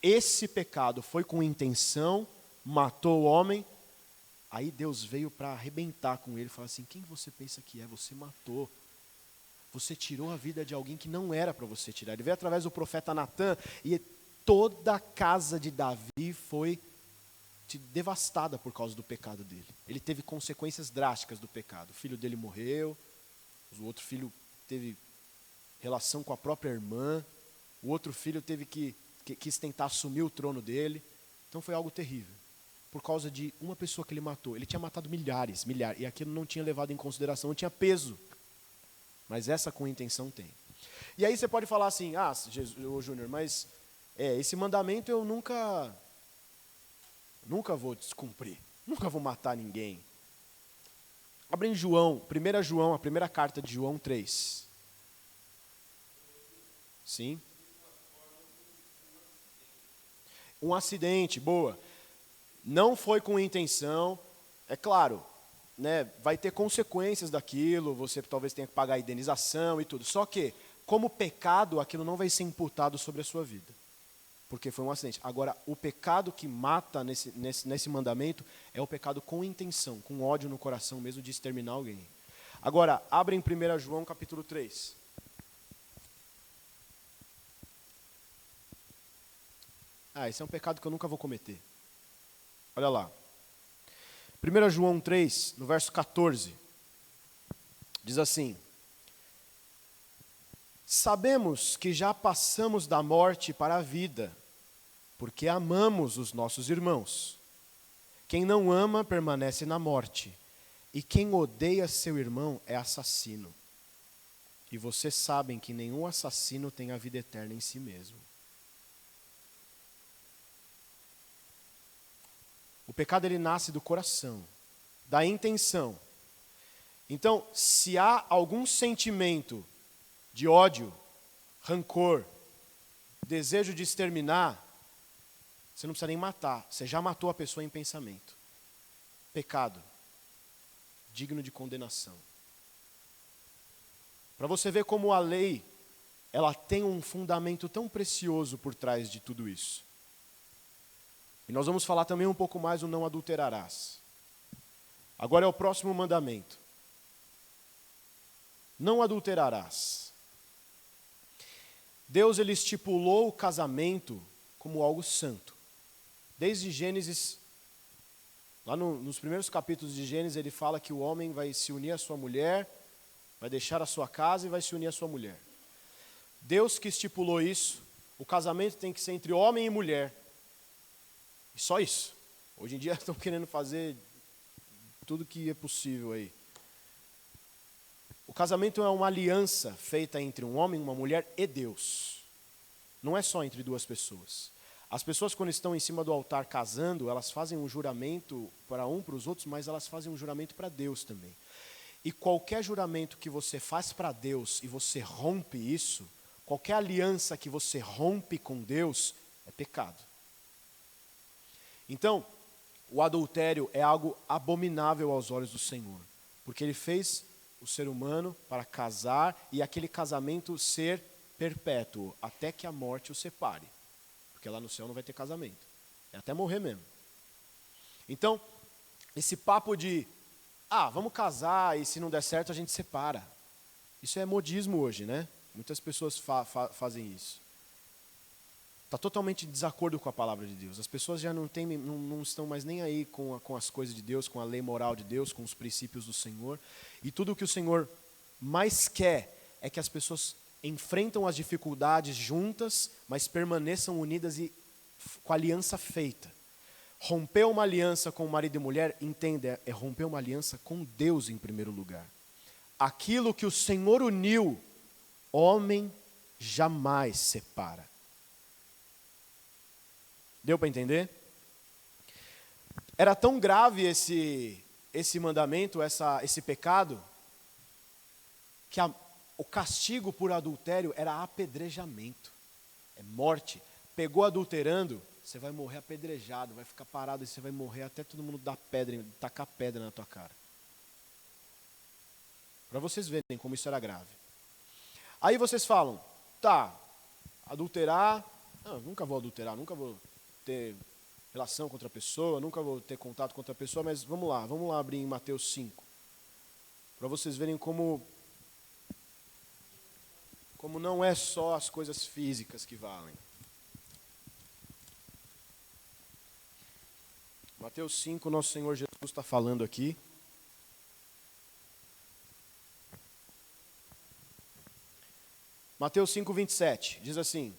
Esse pecado foi com intenção, matou o homem. Aí Deus veio para arrebentar com ele e falar assim: quem você pensa que é? Você matou. Você tirou a vida de alguém que não era para você tirar. Ele veio através do profeta Natã e toda a casa de Davi foi devastada por causa do pecado dele. Ele teve consequências drásticas do pecado. O filho dele morreu, o outro filho teve relação com a própria irmã, o outro filho quis tentar assumir o trono dele. Então foi algo terrível. Por causa de uma pessoa que ele matou. Ele tinha matado milhares, e aquilo não tinha levado em consideração, não tinha peso. Mas essa com intenção tem. E aí você pode falar assim: Júnior, mas esse mandamento eu nunca vou descumprir, nunca vou matar ninguém. Abre em João, 1 João, a primeira carta de João 3. Sim. Um acidente, boa. Não foi com intenção, é claro, né, vai ter consequências daquilo, você talvez tenha que pagar a indenização e tudo. Só que, como pecado, aquilo não vai ser imputado sobre a sua vida, porque foi um acidente. Agora, o pecado que mata nesse mandamento é o pecado com intenção, com ódio no coração mesmo de exterminar alguém. Agora, abre em 1 João capítulo 3. Esse é um pecado que eu nunca vou cometer. Olha lá. 1 João 3, no verso 14, diz assim: sabemos que já passamos da morte para a vida, porque amamos os nossos irmãos. Quem não ama permanece na morte, e quem odeia seu irmão é assassino. E vocês sabem que nenhum assassino tem a vida eterna em si mesmo. O pecado, ele nasce do coração, da intenção. Então, se há algum sentimento de ódio, rancor, desejo de exterminar, você não precisa nem matar, você já matou a pessoa em pensamento. Pecado, digno de condenação. Para você ver como a lei, ela tem um fundamento tão precioso por trás de tudo isso. E nós vamos falar também um pouco mais do não adulterarás. Agora é o próximo mandamento. Não adulterarás. Deus, ele estipulou o casamento como algo santo. Desde Gênesis, lá nos primeiros capítulos de Gênesis, ele fala que o homem vai se unir à sua mulher, vai deixar a sua casa e vai se unir à sua mulher. Deus que estipulou isso, o casamento tem que ser entre homem e mulher. E só isso. Hoje em dia estão querendo fazer tudo que é possível aí. O casamento é uma aliança feita entre um homem, uma mulher e Deus. Não é só entre duas pessoas. As pessoas, quando estão em cima do altar casando, elas fazem um juramento para os outros, mas elas fazem um juramento para Deus também. E qualquer juramento que você faz para Deus e você rompe isso, qualquer aliança que você rompe com Deus, é pecado. Então, o adultério é algo abominável aos olhos do Senhor, porque Ele fez o ser humano para casar e aquele casamento ser perpétuo, até que a morte o separe, porque lá no céu não vai ter casamento, é até morrer mesmo. Então, esse papo de, vamos casar e se não der certo a gente separa, isso é modismo hoje, né? Muitas pessoas fazem isso. Está totalmente em desacordo com a palavra de Deus. As pessoas já não estão mais nem aí com as coisas de Deus, com a lei moral de Deus, com os princípios do Senhor. E tudo o que o Senhor mais quer é que as pessoas enfrentam as dificuldades juntas, mas permaneçam unidas e com a aliança feita. Romper uma aliança com marido e mulher, entenda, é romper uma aliança com Deus em primeiro lugar. Aquilo que o Senhor uniu, homem jamais separa. Deu para entender? Era tão grave esse mandamento, esse pecado, que o castigo por adultério era apedrejamento, é morte. Pegou adulterando, você vai morrer apedrejado, vai ficar parado e você vai morrer até todo mundo dar pedra, tacar pedra na tua cara. Para vocês verem como isso era grave. Aí vocês falam, adulterar, nunca vou adulterar, nunca vou ter relação com outra pessoa, nunca vou ter contato com outra pessoa, mas vamos lá abrir em Mateus 5, para vocês verem como não é só as coisas físicas que valem. Mateus 5, nosso Senhor Jesus está falando aqui. Mateus 5, 27, diz assim: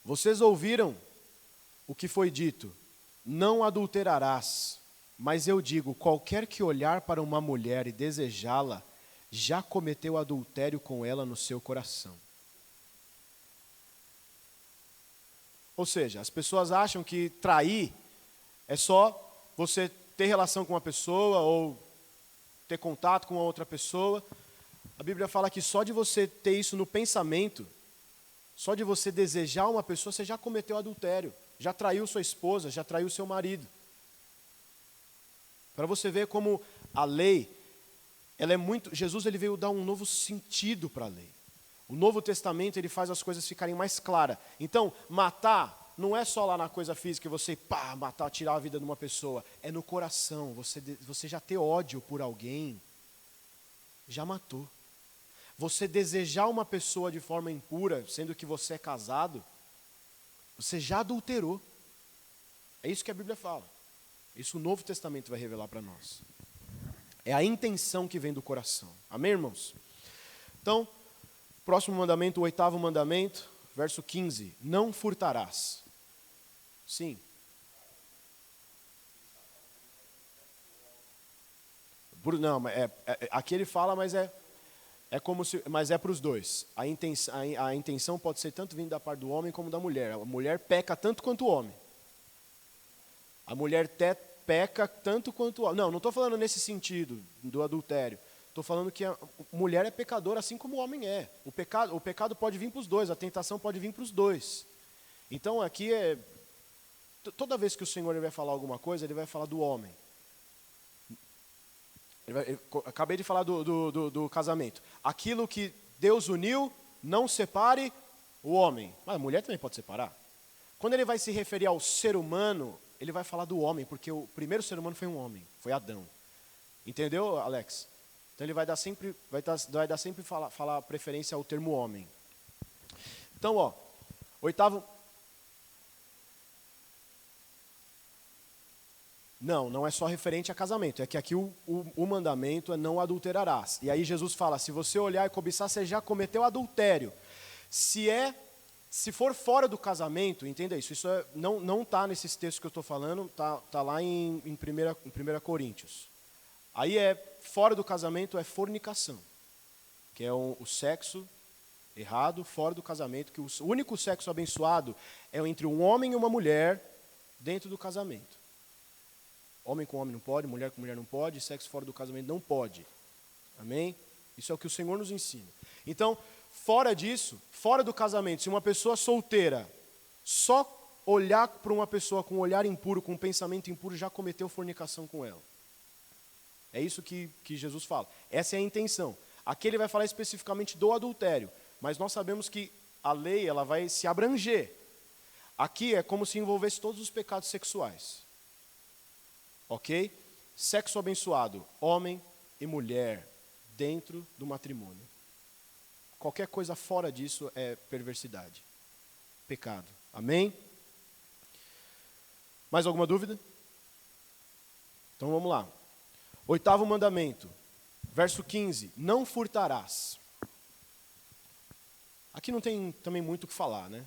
vocês ouviram o que foi dito, não adulterarás, mas eu digo, qualquer que olhar para uma mulher e desejá-la, já cometeu adultério com ela no seu coração. Ou seja, as pessoas acham que trair é só você ter relação com uma pessoa ou ter contato com uma outra pessoa. A Bíblia fala que só de você ter isso no pensamento, só de você desejar uma pessoa, você já cometeu adultério, já traiu sua esposa, já traiu seu marido. Para você ver como a lei, ela é muito... Jesus ele veio dar um novo sentido para a lei. O Novo Testamento ele faz as coisas ficarem mais claras. Então, matar não é só lá na coisa física, você matar, tirar a vida de uma pessoa. É no coração, você já ter ódio por alguém, já matou. Você desejar uma pessoa de forma impura, sendo que você é casado, você já adulterou. É isso que a Bíblia fala. Isso o Novo Testamento vai revelar para nós. É a intenção que vem do coração. Amém, irmãos? Então, próximo mandamento, o 8º mandamento, verso 15. Não furtarás. Sim. Não, aqui ele fala, mas mas é para os dois. A intenção pode ser tanto vindo da parte do homem como da mulher. A mulher peca tanto quanto o homem. A mulher peca tanto quanto o homem. Não estou falando nesse sentido do adultério. Estou falando que a mulher é pecadora assim como o homem é. O pecado pode vir para os dois, a tentação pode vir para os dois. Então aqui toda vez que o Senhor ele vai falar alguma coisa, ele vai falar do homem. Acabei de falar do casamento. Aquilo que Deus uniu, não separe o homem. Mas a mulher também pode separar. Quando ele vai se referir ao ser humano, ele vai falar do homem, porque o primeiro ser humano foi um homem, foi Adão. Entendeu, Alex? Então ele vai dar sempre falar preferência ao termo homem. Então, 8º. Não é só referente a casamento. É que aqui o mandamento é não adulterarás. E aí Jesus fala, se você olhar e cobiçar, você já cometeu adultério. Se for fora do casamento, entenda isso. Isso não está nesses textos que eu estou falando, tá lá em 1 Coríntios. Aí fora do casamento é fornicação, que é o sexo errado fora do casamento, que o único sexo abençoado é entre um homem e uma mulher dentro do casamento. Homem com homem não pode, mulher com mulher não pode, sexo fora do casamento não pode. Amém? Isso é o que o Senhor nos ensina. Então, fora disso, fora do casamento, se uma pessoa solteira só olhar para uma pessoa com um olhar impuro, com um pensamento impuro, já cometeu fornicação com ela. É isso que Jesus fala. Essa é a intenção. Aqui ele vai falar especificamente do adultério, mas nós sabemos que a lei ela vai se abranger. Aqui é como se envolvesse todos os pecados sexuais. Ok? Sexo abençoado, homem e mulher, dentro do matrimônio. Qualquer coisa fora disso é perversidade, pecado. Amém? Mais alguma dúvida? Então vamos lá. 8º mandamento, verso 15. Não furtarás. Aqui não tem também muito o que falar, né?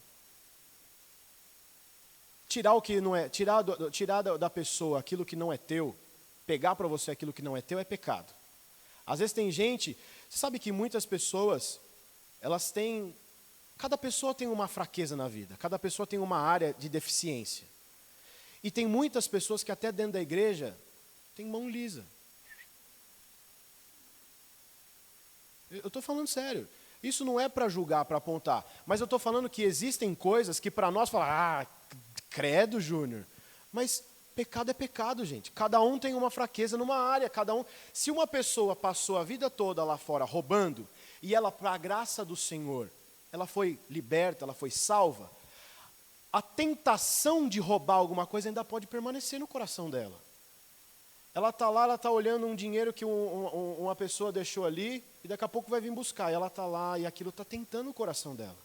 Tirar o que não é, tirar da pessoa aquilo que não é teu, pegar para você aquilo que não é teu é pecado. Às vezes tem gente, você sabe que muitas pessoas, cada pessoa tem uma fraqueza na vida, cada pessoa tem uma área de deficiência. E tem muitas pessoas que até dentro da igreja tem mão lisa. Eu estou falando sério. Isso não é para julgar, para apontar. Mas eu estou falando que existem coisas que para nós falam, credo, Júnior. Mas pecado é pecado, gente. Cada um tem uma fraqueza numa área. Se uma pessoa passou a vida toda lá fora roubando, e ela, para a graça do Senhor, ela foi liberta, ela foi salva, a tentação de roubar alguma coisa ainda pode permanecer no coração dela. Ela está lá, ela está olhando um dinheiro que uma pessoa deixou ali, e daqui a pouco vai vir buscar. E ela está lá, e aquilo está tentando o coração dela.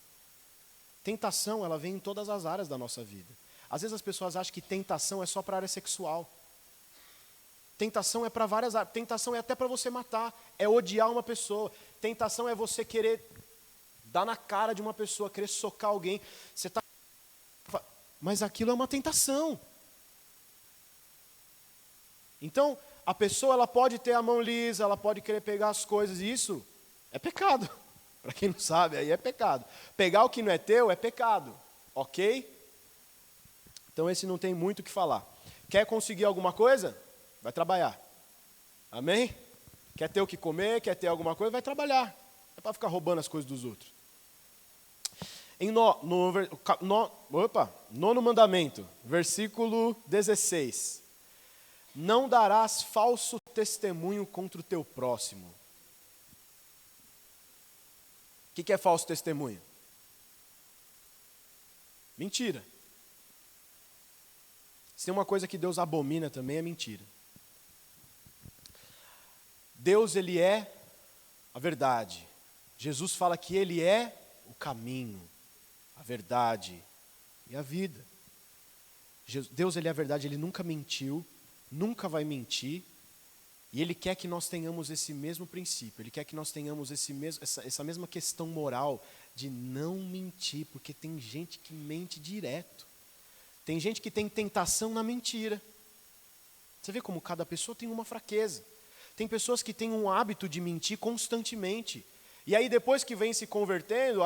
Tentação, ela vem em todas as áreas da nossa vida. Às vezes as pessoas acham que tentação é só para a área sexual. Tentação é para várias áreas. Tentação é até para você matar, é odiar uma pessoa. Tentação é você querer dar na cara de uma pessoa, querer socar alguém. Mas aquilo é uma tentação. Então, a pessoa ela pode ter a mão lisa, ela pode querer pegar as coisas, e isso é pecado. Para quem não sabe, aí é pecado. Pegar o que não é teu é pecado, ok? Então esse não tem muito o que falar. Quer conseguir alguma coisa? Vai trabalhar. Amém? Quer ter o que comer, quer ter alguma coisa? Vai trabalhar. Não é para ficar roubando as coisas dos outros. Nono mandamento, versículo 16. Não darás falso testemunho contra o teu próximo. O que é falso testemunho? Mentira. Se tem uma coisa que Deus abomina também é mentira. Deus, Ele é a verdade. Jesus fala que Ele é o caminho, a verdade e a vida. Deus, Ele é a verdade, Ele nunca mentiu, nunca vai mentir. E Ele quer que nós tenhamos esse mesmo princípio. Ele quer que nós tenhamos essa mesma questão moral de não mentir, porque tem gente que mente direto. Tem gente que tem tentação na mentira. Você vê como cada pessoa tem uma fraqueza. Tem pessoas que têm um hábito de mentir constantemente. E aí depois que vem se convertendo,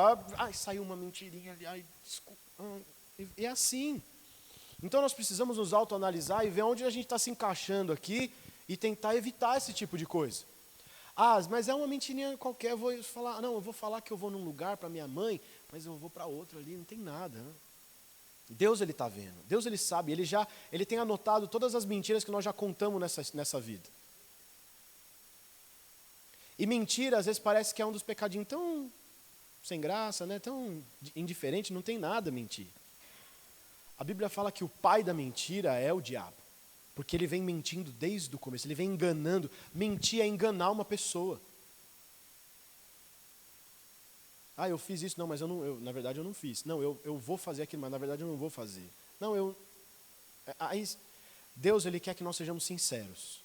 saiu uma mentirinha ali, desculpa. É assim. Então nós precisamos nos autoanalisar e ver onde a gente está se encaixando aqui e tentar evitar esse tipo de coisa. Mas é uma mentirinha qualquer, eu vou falar que eu vou num lugar para minha mãe, mas eu vou para outro ali, não tem nada. Né? Deus, Ele está vendo, Deus, Ele sabe, Ele tem anotado todas as mentiras que nós já contamos nessa vida. E mentira, às vezes parece que é um dos pecadinhos tão sem graça, né? Tão indiferente, não tem nada a mentir. A Bíblia fala que o pai da mentira é o diabo. Porque ele vem mentindo desde o começo, ele vem enganando. Mentir é enganar uma pessoa. Eu fiz isso, não, mas na verdade eu não fiz. Não, eu vou fazer aquilo, mas na verdade eu não vou fazer. Deus, Ele quer que nós sejamos sinceros.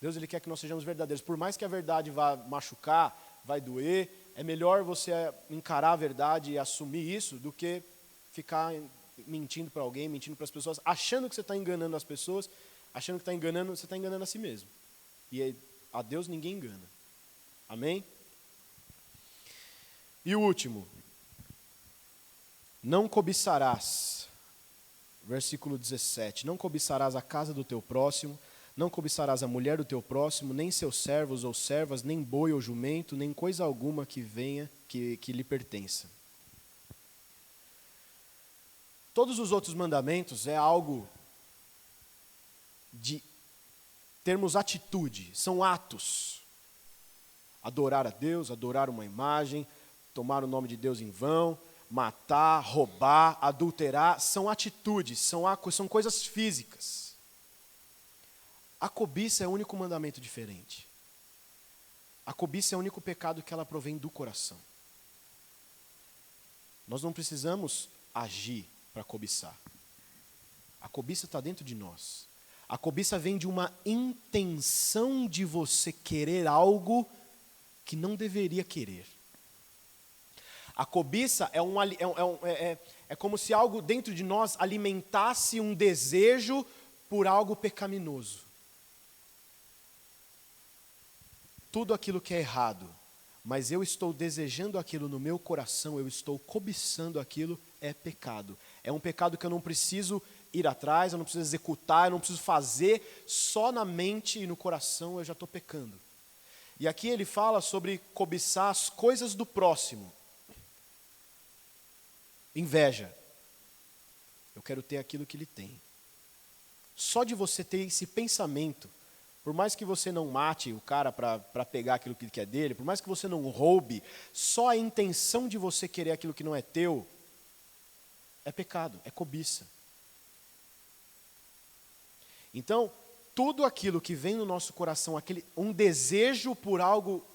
Deus, Ele quer que nós sejamos verdadeiros. Por mais que a verdade vá machucar, vai doer, é melhor você encarar a verdade e assumir isso do que ficar mentindo para alguém, mentindo para as pessoas, achando que você está enganando as pessoas, achando que você está enganando a si mesmo. E a Deus ninguém engana. Amém? E o último. Não cobiçarás. Versículo 17. Não cobiçarás a casa do teu próximo, não cobiçarás a mulher do teu próximo, nem seus servos ou servas, nem boi ou jumento, nem coisa alguma que venha, que lhe pertença. Todos os outros mandamentos é algo de termos atitude, são atos. Adorar a Deus, adorar uma imagem, tomar o nome de Deus em vão, matar, roubar, adulterar, são atitudes, são coisas físicas. A cobiça é o único mandamento diferente. A cobiça é o único pecado que ela provém do coração. Nós não precisamos agir para cobiçar. A cobiça está dentro de nós. A cobiça vem de uma intenção de você querer algo que não deveria querer. A cobiça é como se algo dentro de nós alimentasse um desejo por algo pecaminoso. Tudo aquilo que é errado, mas eu estou desejando aquilo no meu coração, eu estou cobiçando aquilo, é pecado. É um pecado que eu não preciso ir atrás, eu não preciso executar, eu não preciso fazer, só na mente e no coração eu já estou pecando. E aqui ele fala sobre cobiçar as coisas do próximo. Inveja. Eu quero ter aquilo que ele tem. Só de você ter esse pensamento, por mais que você não mate o cara para pegar aquilo que é dele, por mais que você não roube, só a intenção de você querer aquilo que não é teu, é pecado, é cobiça. Então, tudo aquilo que vem no nosso coração, um desejo por algo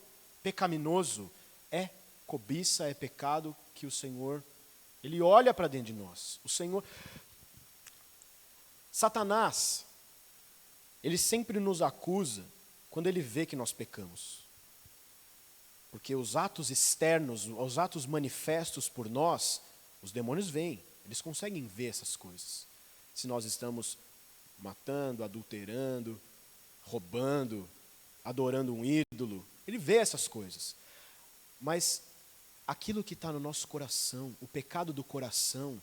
pecaminoso, é cobiça, é pecado que o Senhor, Ele olha para dentro de nós. O Senhor, Satanás, ele sempre nos acusa quando ele vê que nós pecamos. Porque os atos externos, os atos manifestos por nós, os demônios veem, eles conseguem ver essas coisas. Se nós estamos matando, adulterando, roubando, adorando um ídolo, ele vê essas coisas. Mas aquilo que está no nosso coração, o pecado do coração,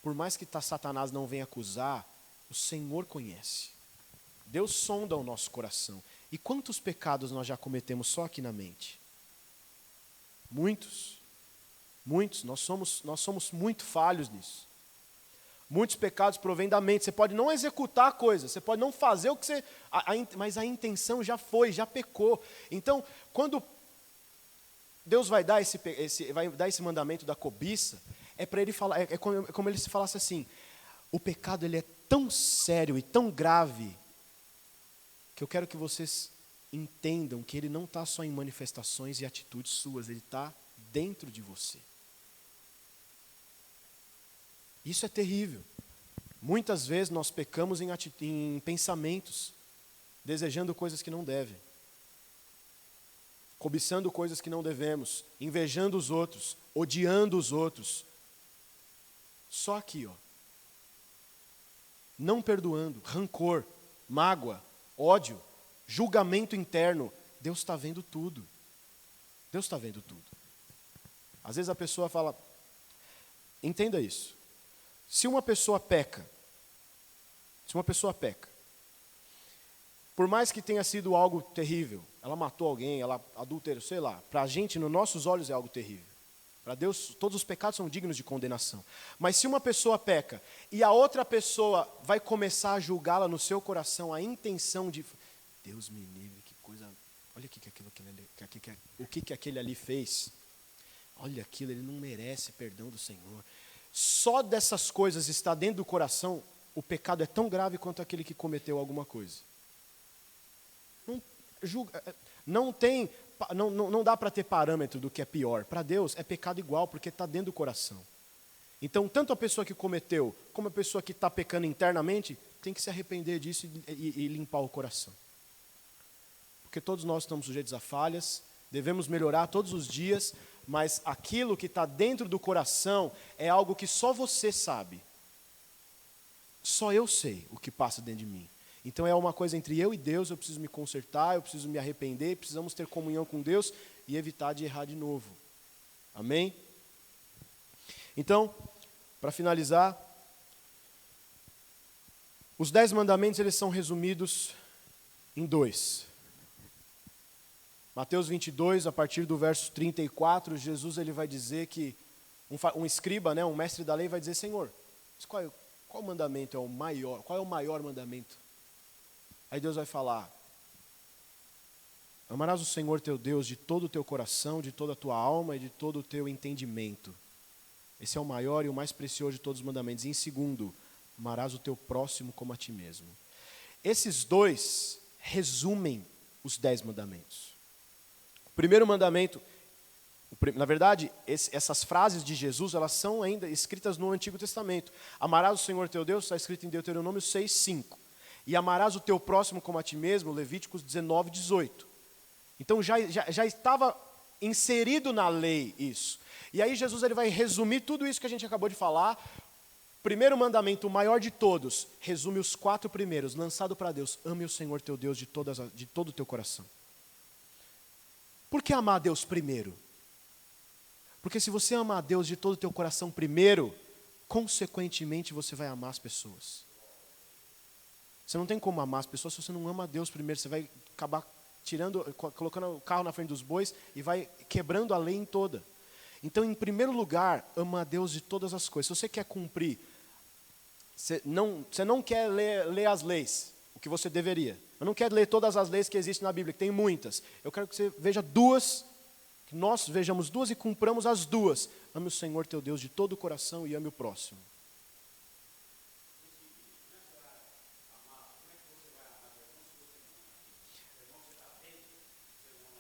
por mais que Satanás não venha acusar, o Senhor conhece. Deus sonda o nosso coração. E quantos pecados nós já cometemos só aqui na mente? Muitos. Muitos. Nós somos muito falhos nisso. Muitos pecados provêm da mente. Você pode não executar a coisa, você pode não fazer o que você... mas a intenção já foi, já pecou. Então, quando Deus vai dar esse mandamento da cobiça, é para ele falar, é como ele se falasse assim, o pecado ele é tão sério e tão grave, que eu quero que vocês entendam que ele não está só em manifestações e atitudes suas, ele está dentro de você. Isso é terrível. Muitas vezes nós pecamos em pensamentos, desejando coisas que não devem, cobiçando coisas que não devemos, invejando os outros, odiando os outros. Só aqui, ó. Não perdoando, rancor, mágoa, ódio, julgamento interno. Deus está vendo tudo. Deus está vendo tudo. Às vezes a pessoa fala, entenda isso. Se uma pessoa peca, por mais que tenha sido algo terrível, ela matou alguém, ela adulterou, sei lá, para a gente, nos nossos olhos é algo terrível. Para Deus, todos os pecados são dignos de condenação. Mas se uma pessoa peca e a outra pessoa vai começar a julgá-la no seu coração, a intenção de, Deus me livre, que coisa, olha o que aquele ali fez. Olha aquilo, ele não merece perdão do Senhor. Só dessas coisas está dentro do coração, o pecado é tão grave quanto aquele que cometeu alguma coisa. Não dá para ter parâmetro do que é pior. Para Deus é pecado igual, porque está dentro do coração. Então, tanto a pessoa que cometeu, como a pessoa que está pecando internamente, tem que se arrepender disso e limpar o coração. Porque todos nós estamos sujeitos a falhas, devemos melhorar todos os dias, mas aquilo que está dentro do coração é algo que só você sabe. Só eu sei o que passa dentro de mim. Então é uma coisa entre eu e Deus, eu preciso me consertar, eu preciso me arrepender, precisamos ter comunhão com Deus e evitar de errar de novo. Amém? Então, para finalizar, os 10 mandamentos eles são resumidos em 2. Mateus 22, a partir do verso 34, Jesus ele vai dizer que, um escriba, um mestre da lei vai dizer, Senhor, qual mandamento é o maior? Qual é o maior mandamento? Aí Deus vai falar, amarás o Senhor teu Deus de todo o teu coração, de toda a tua alma e de todo o teu entendimento. Esse é o maior e o mais precioso de todos os mandamentos. E em segundo, amarás o teu próximo como a ti mesmo. Esses 2 resumem os 10 mandamentos. O primeiro mandamento, na verdade, essas frases de Jesus, elas são ainda escritas no Antigo Testamento. Amarás o Senhor teu Deus, está escrito em Deuteronômio 6:5. E amarás o teu próximo como a ti mesmo, Levíticos 19:18. Então já estava inserido na lei isso. E aí Jesus ele vai resumir tudo isso que a gente acabou de falar. Primeiro mandamento, o maior de todos, resume os 4 primeiros, lançado para Deus. Ame o Senhor teu Deus de todo o teu coração. Por que amar a Deus primeiro? Porque se você amar a Deus de todo o teu coração primeiro, consequentemente você vai amar as pessoas. Você não tem como amar as pessoas se você não ama a Deus primeiro. Você vai acabar colocando o carro na frente dos bois e vai quebrando a lei em toda. Então, em primeiro lugar, ama a Deus de todas as coisas. Se você quer cumprir, você não quer ler as leis, o que você deveria. Eu não quero ler todas as leis que existem na Bíblia, que tem muitas. Eu quero que você veja 2, que nós vejamos 2 e cumpramos as 2. Ame o Senhor teu Deus de todo o coração e ame o próximo.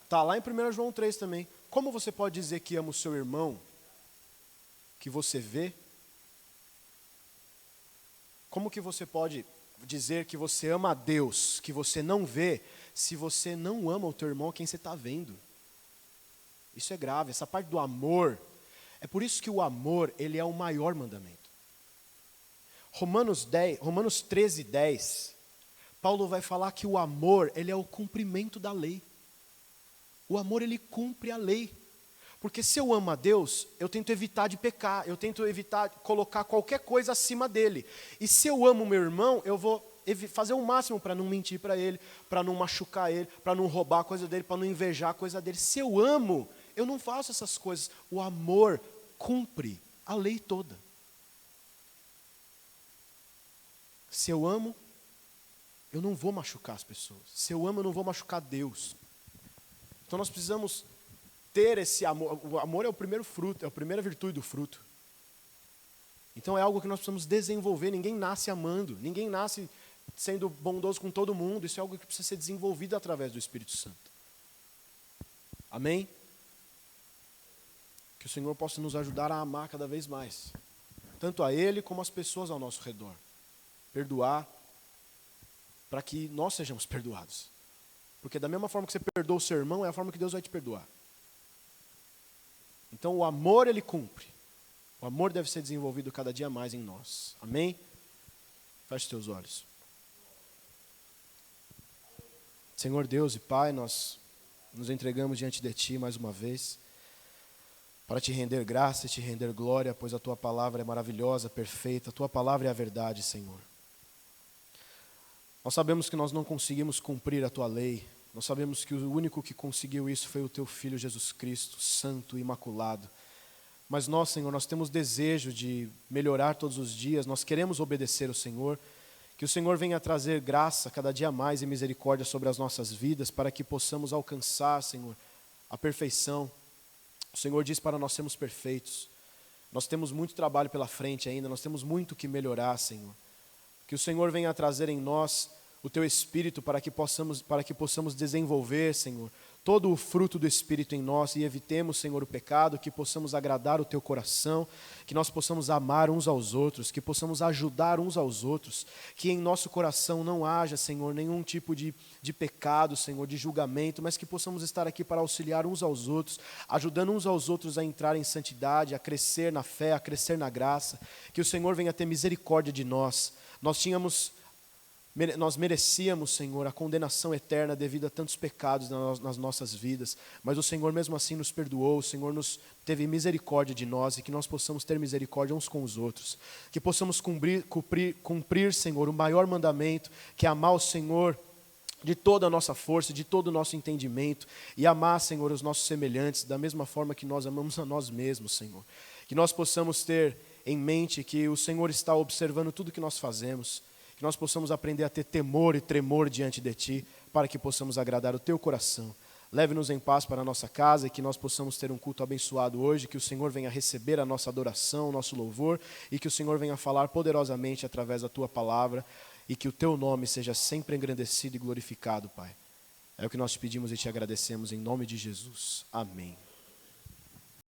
Está lá em 1 João 3 também. Como você pode dizer que ama o seu irmão, que você vê? Como que você pode dizer que você ama a Deus, que você não vê, se você não ama o teu irmão, a quem você está vendo? Isso é grave, essa parte do amor. É por isso que o amor, ele é o maior mandamento. Romanos 13:10, Paulo vai falar que o amor, ele é o cumprimento da lei. O amor, ele cumpre a lei. Porque se eu amo a Deus, eu tento evitar de pecar, eu tento evitar de colocar qualquer coisa acima dele. E se eu amo meu irmão, eu vou fazer o máximo para não mentir para ele, para não machucar ele, para não roubar a coisa dele, para não invejar a coisa dele. Se eu amo, eu não faço essas coisas. O amor cumpre a lei toda. Se eu amo, eu não vou machucar as pessoas. Se eu amo, eu não vou machucar Deus. Então nós precisamos ter esse amor. O amor é o primeiro fruto, é a primeira virtude do fruto. Então é algo que nós precisamos desenvolver. Ninguém nasce amando, ninguém nasce sendo bondoso com todo mundo. Isso é algo que precisa ser desenvolvido através do Espírito Santo. Amém? Que o Senhor possa nos ajudar a amar cada vez mais, tanto a Ele como as pessoas ao nosso redor. Perdoar, para que nós sejamos perdoados. Porque da mesma forma que você perdoa o seu irmão, é a forma que Deus vai te perdoar. Então o amor, ele cumpre. O amor deve ser desenvolvido cada dia mais em nós. Amém? Feche teus olhos. Senhor Deus e Pai, nós nos entregamos diante de Ti mais uma vez, para Te render graça e Te render glória, pois a Tua palavra é maravilhosa, perfeita, a Tua palavra é a verdade, Senhor. Nós sabemos que nós não conseguimos cumprir a Tua lei, nós sabemos que o único que conseguiu isso foi o Teu Filho Jesus Cristo, santo e imaculado. Mas nós, Senhor, nós temos desejo de melhorar todos os dias, nós queremos obedecer ao Senhor, que o Senhor venha trazer graça cada dia mais e misericórdia sobre as nossas vidas, para que possamos alcançar, Senhor, a perfeição. O Senhor diz para nós sermos perfeitos. Nós temos muito trabalho pela frente ainda, nós temos muito que melhorar, Senhor. Que o Senhor venha trazer em nós o Teu Espírito para que possamos desenvolver, Senhor, todo o fruto do Espírito em nós e evitemos, Senhor, o pecado, que possamos agradar o Teu coração, que nós possamos amar uns aos outros, que possamos ajudar uns aos outros, que em nosso coração não haja, Senhor, nenhum tipo de pecado, Senhor, de julgamento, mas que possamos estar aqui para auxiliar uns aos outros, ajudando uns aos outros a entrar em santidade, a crescer na fé, a crescer na graça, que o Senhor venha ter misericórdia de nós. Nós merecíamos, Senhor, a condenação eterna devido a tantos pecados nas nossas vidas, mas o Senhor mesmo assim nos perdoou, o Senhor nos teve misericórdia de nós e que nós possamos ter misericórdia uns com os outros, que possamos cumprir, Senhor, o maior mandamento, que é amar o Senhor de toda a nossa força, de todo o nosso entendimento e amar, Senhor, os nossos semelhantes da mesma forma que nós amamos a nós mesmos, Senhor. Que nós possamos ter em mente que o Senhor está observando tudo que nós fazemos, que nós possamos aprender a ter temor e tremor diante de Ti, para que possamos agradar o Teu coração. Leve-nos em paz para a nossa casa e que nós possamos ter um culto abençoado hoje, que o Senhor venha receber a nossa adoração, o nosso louvor, e que o Senhor venha falar poderosamente através da Tua palavra, e que o Teu nome seja sempre engrandecido e glorificado, Pai. É o que nós te pedimos e te agradecemos em nome de Jesus. Amém.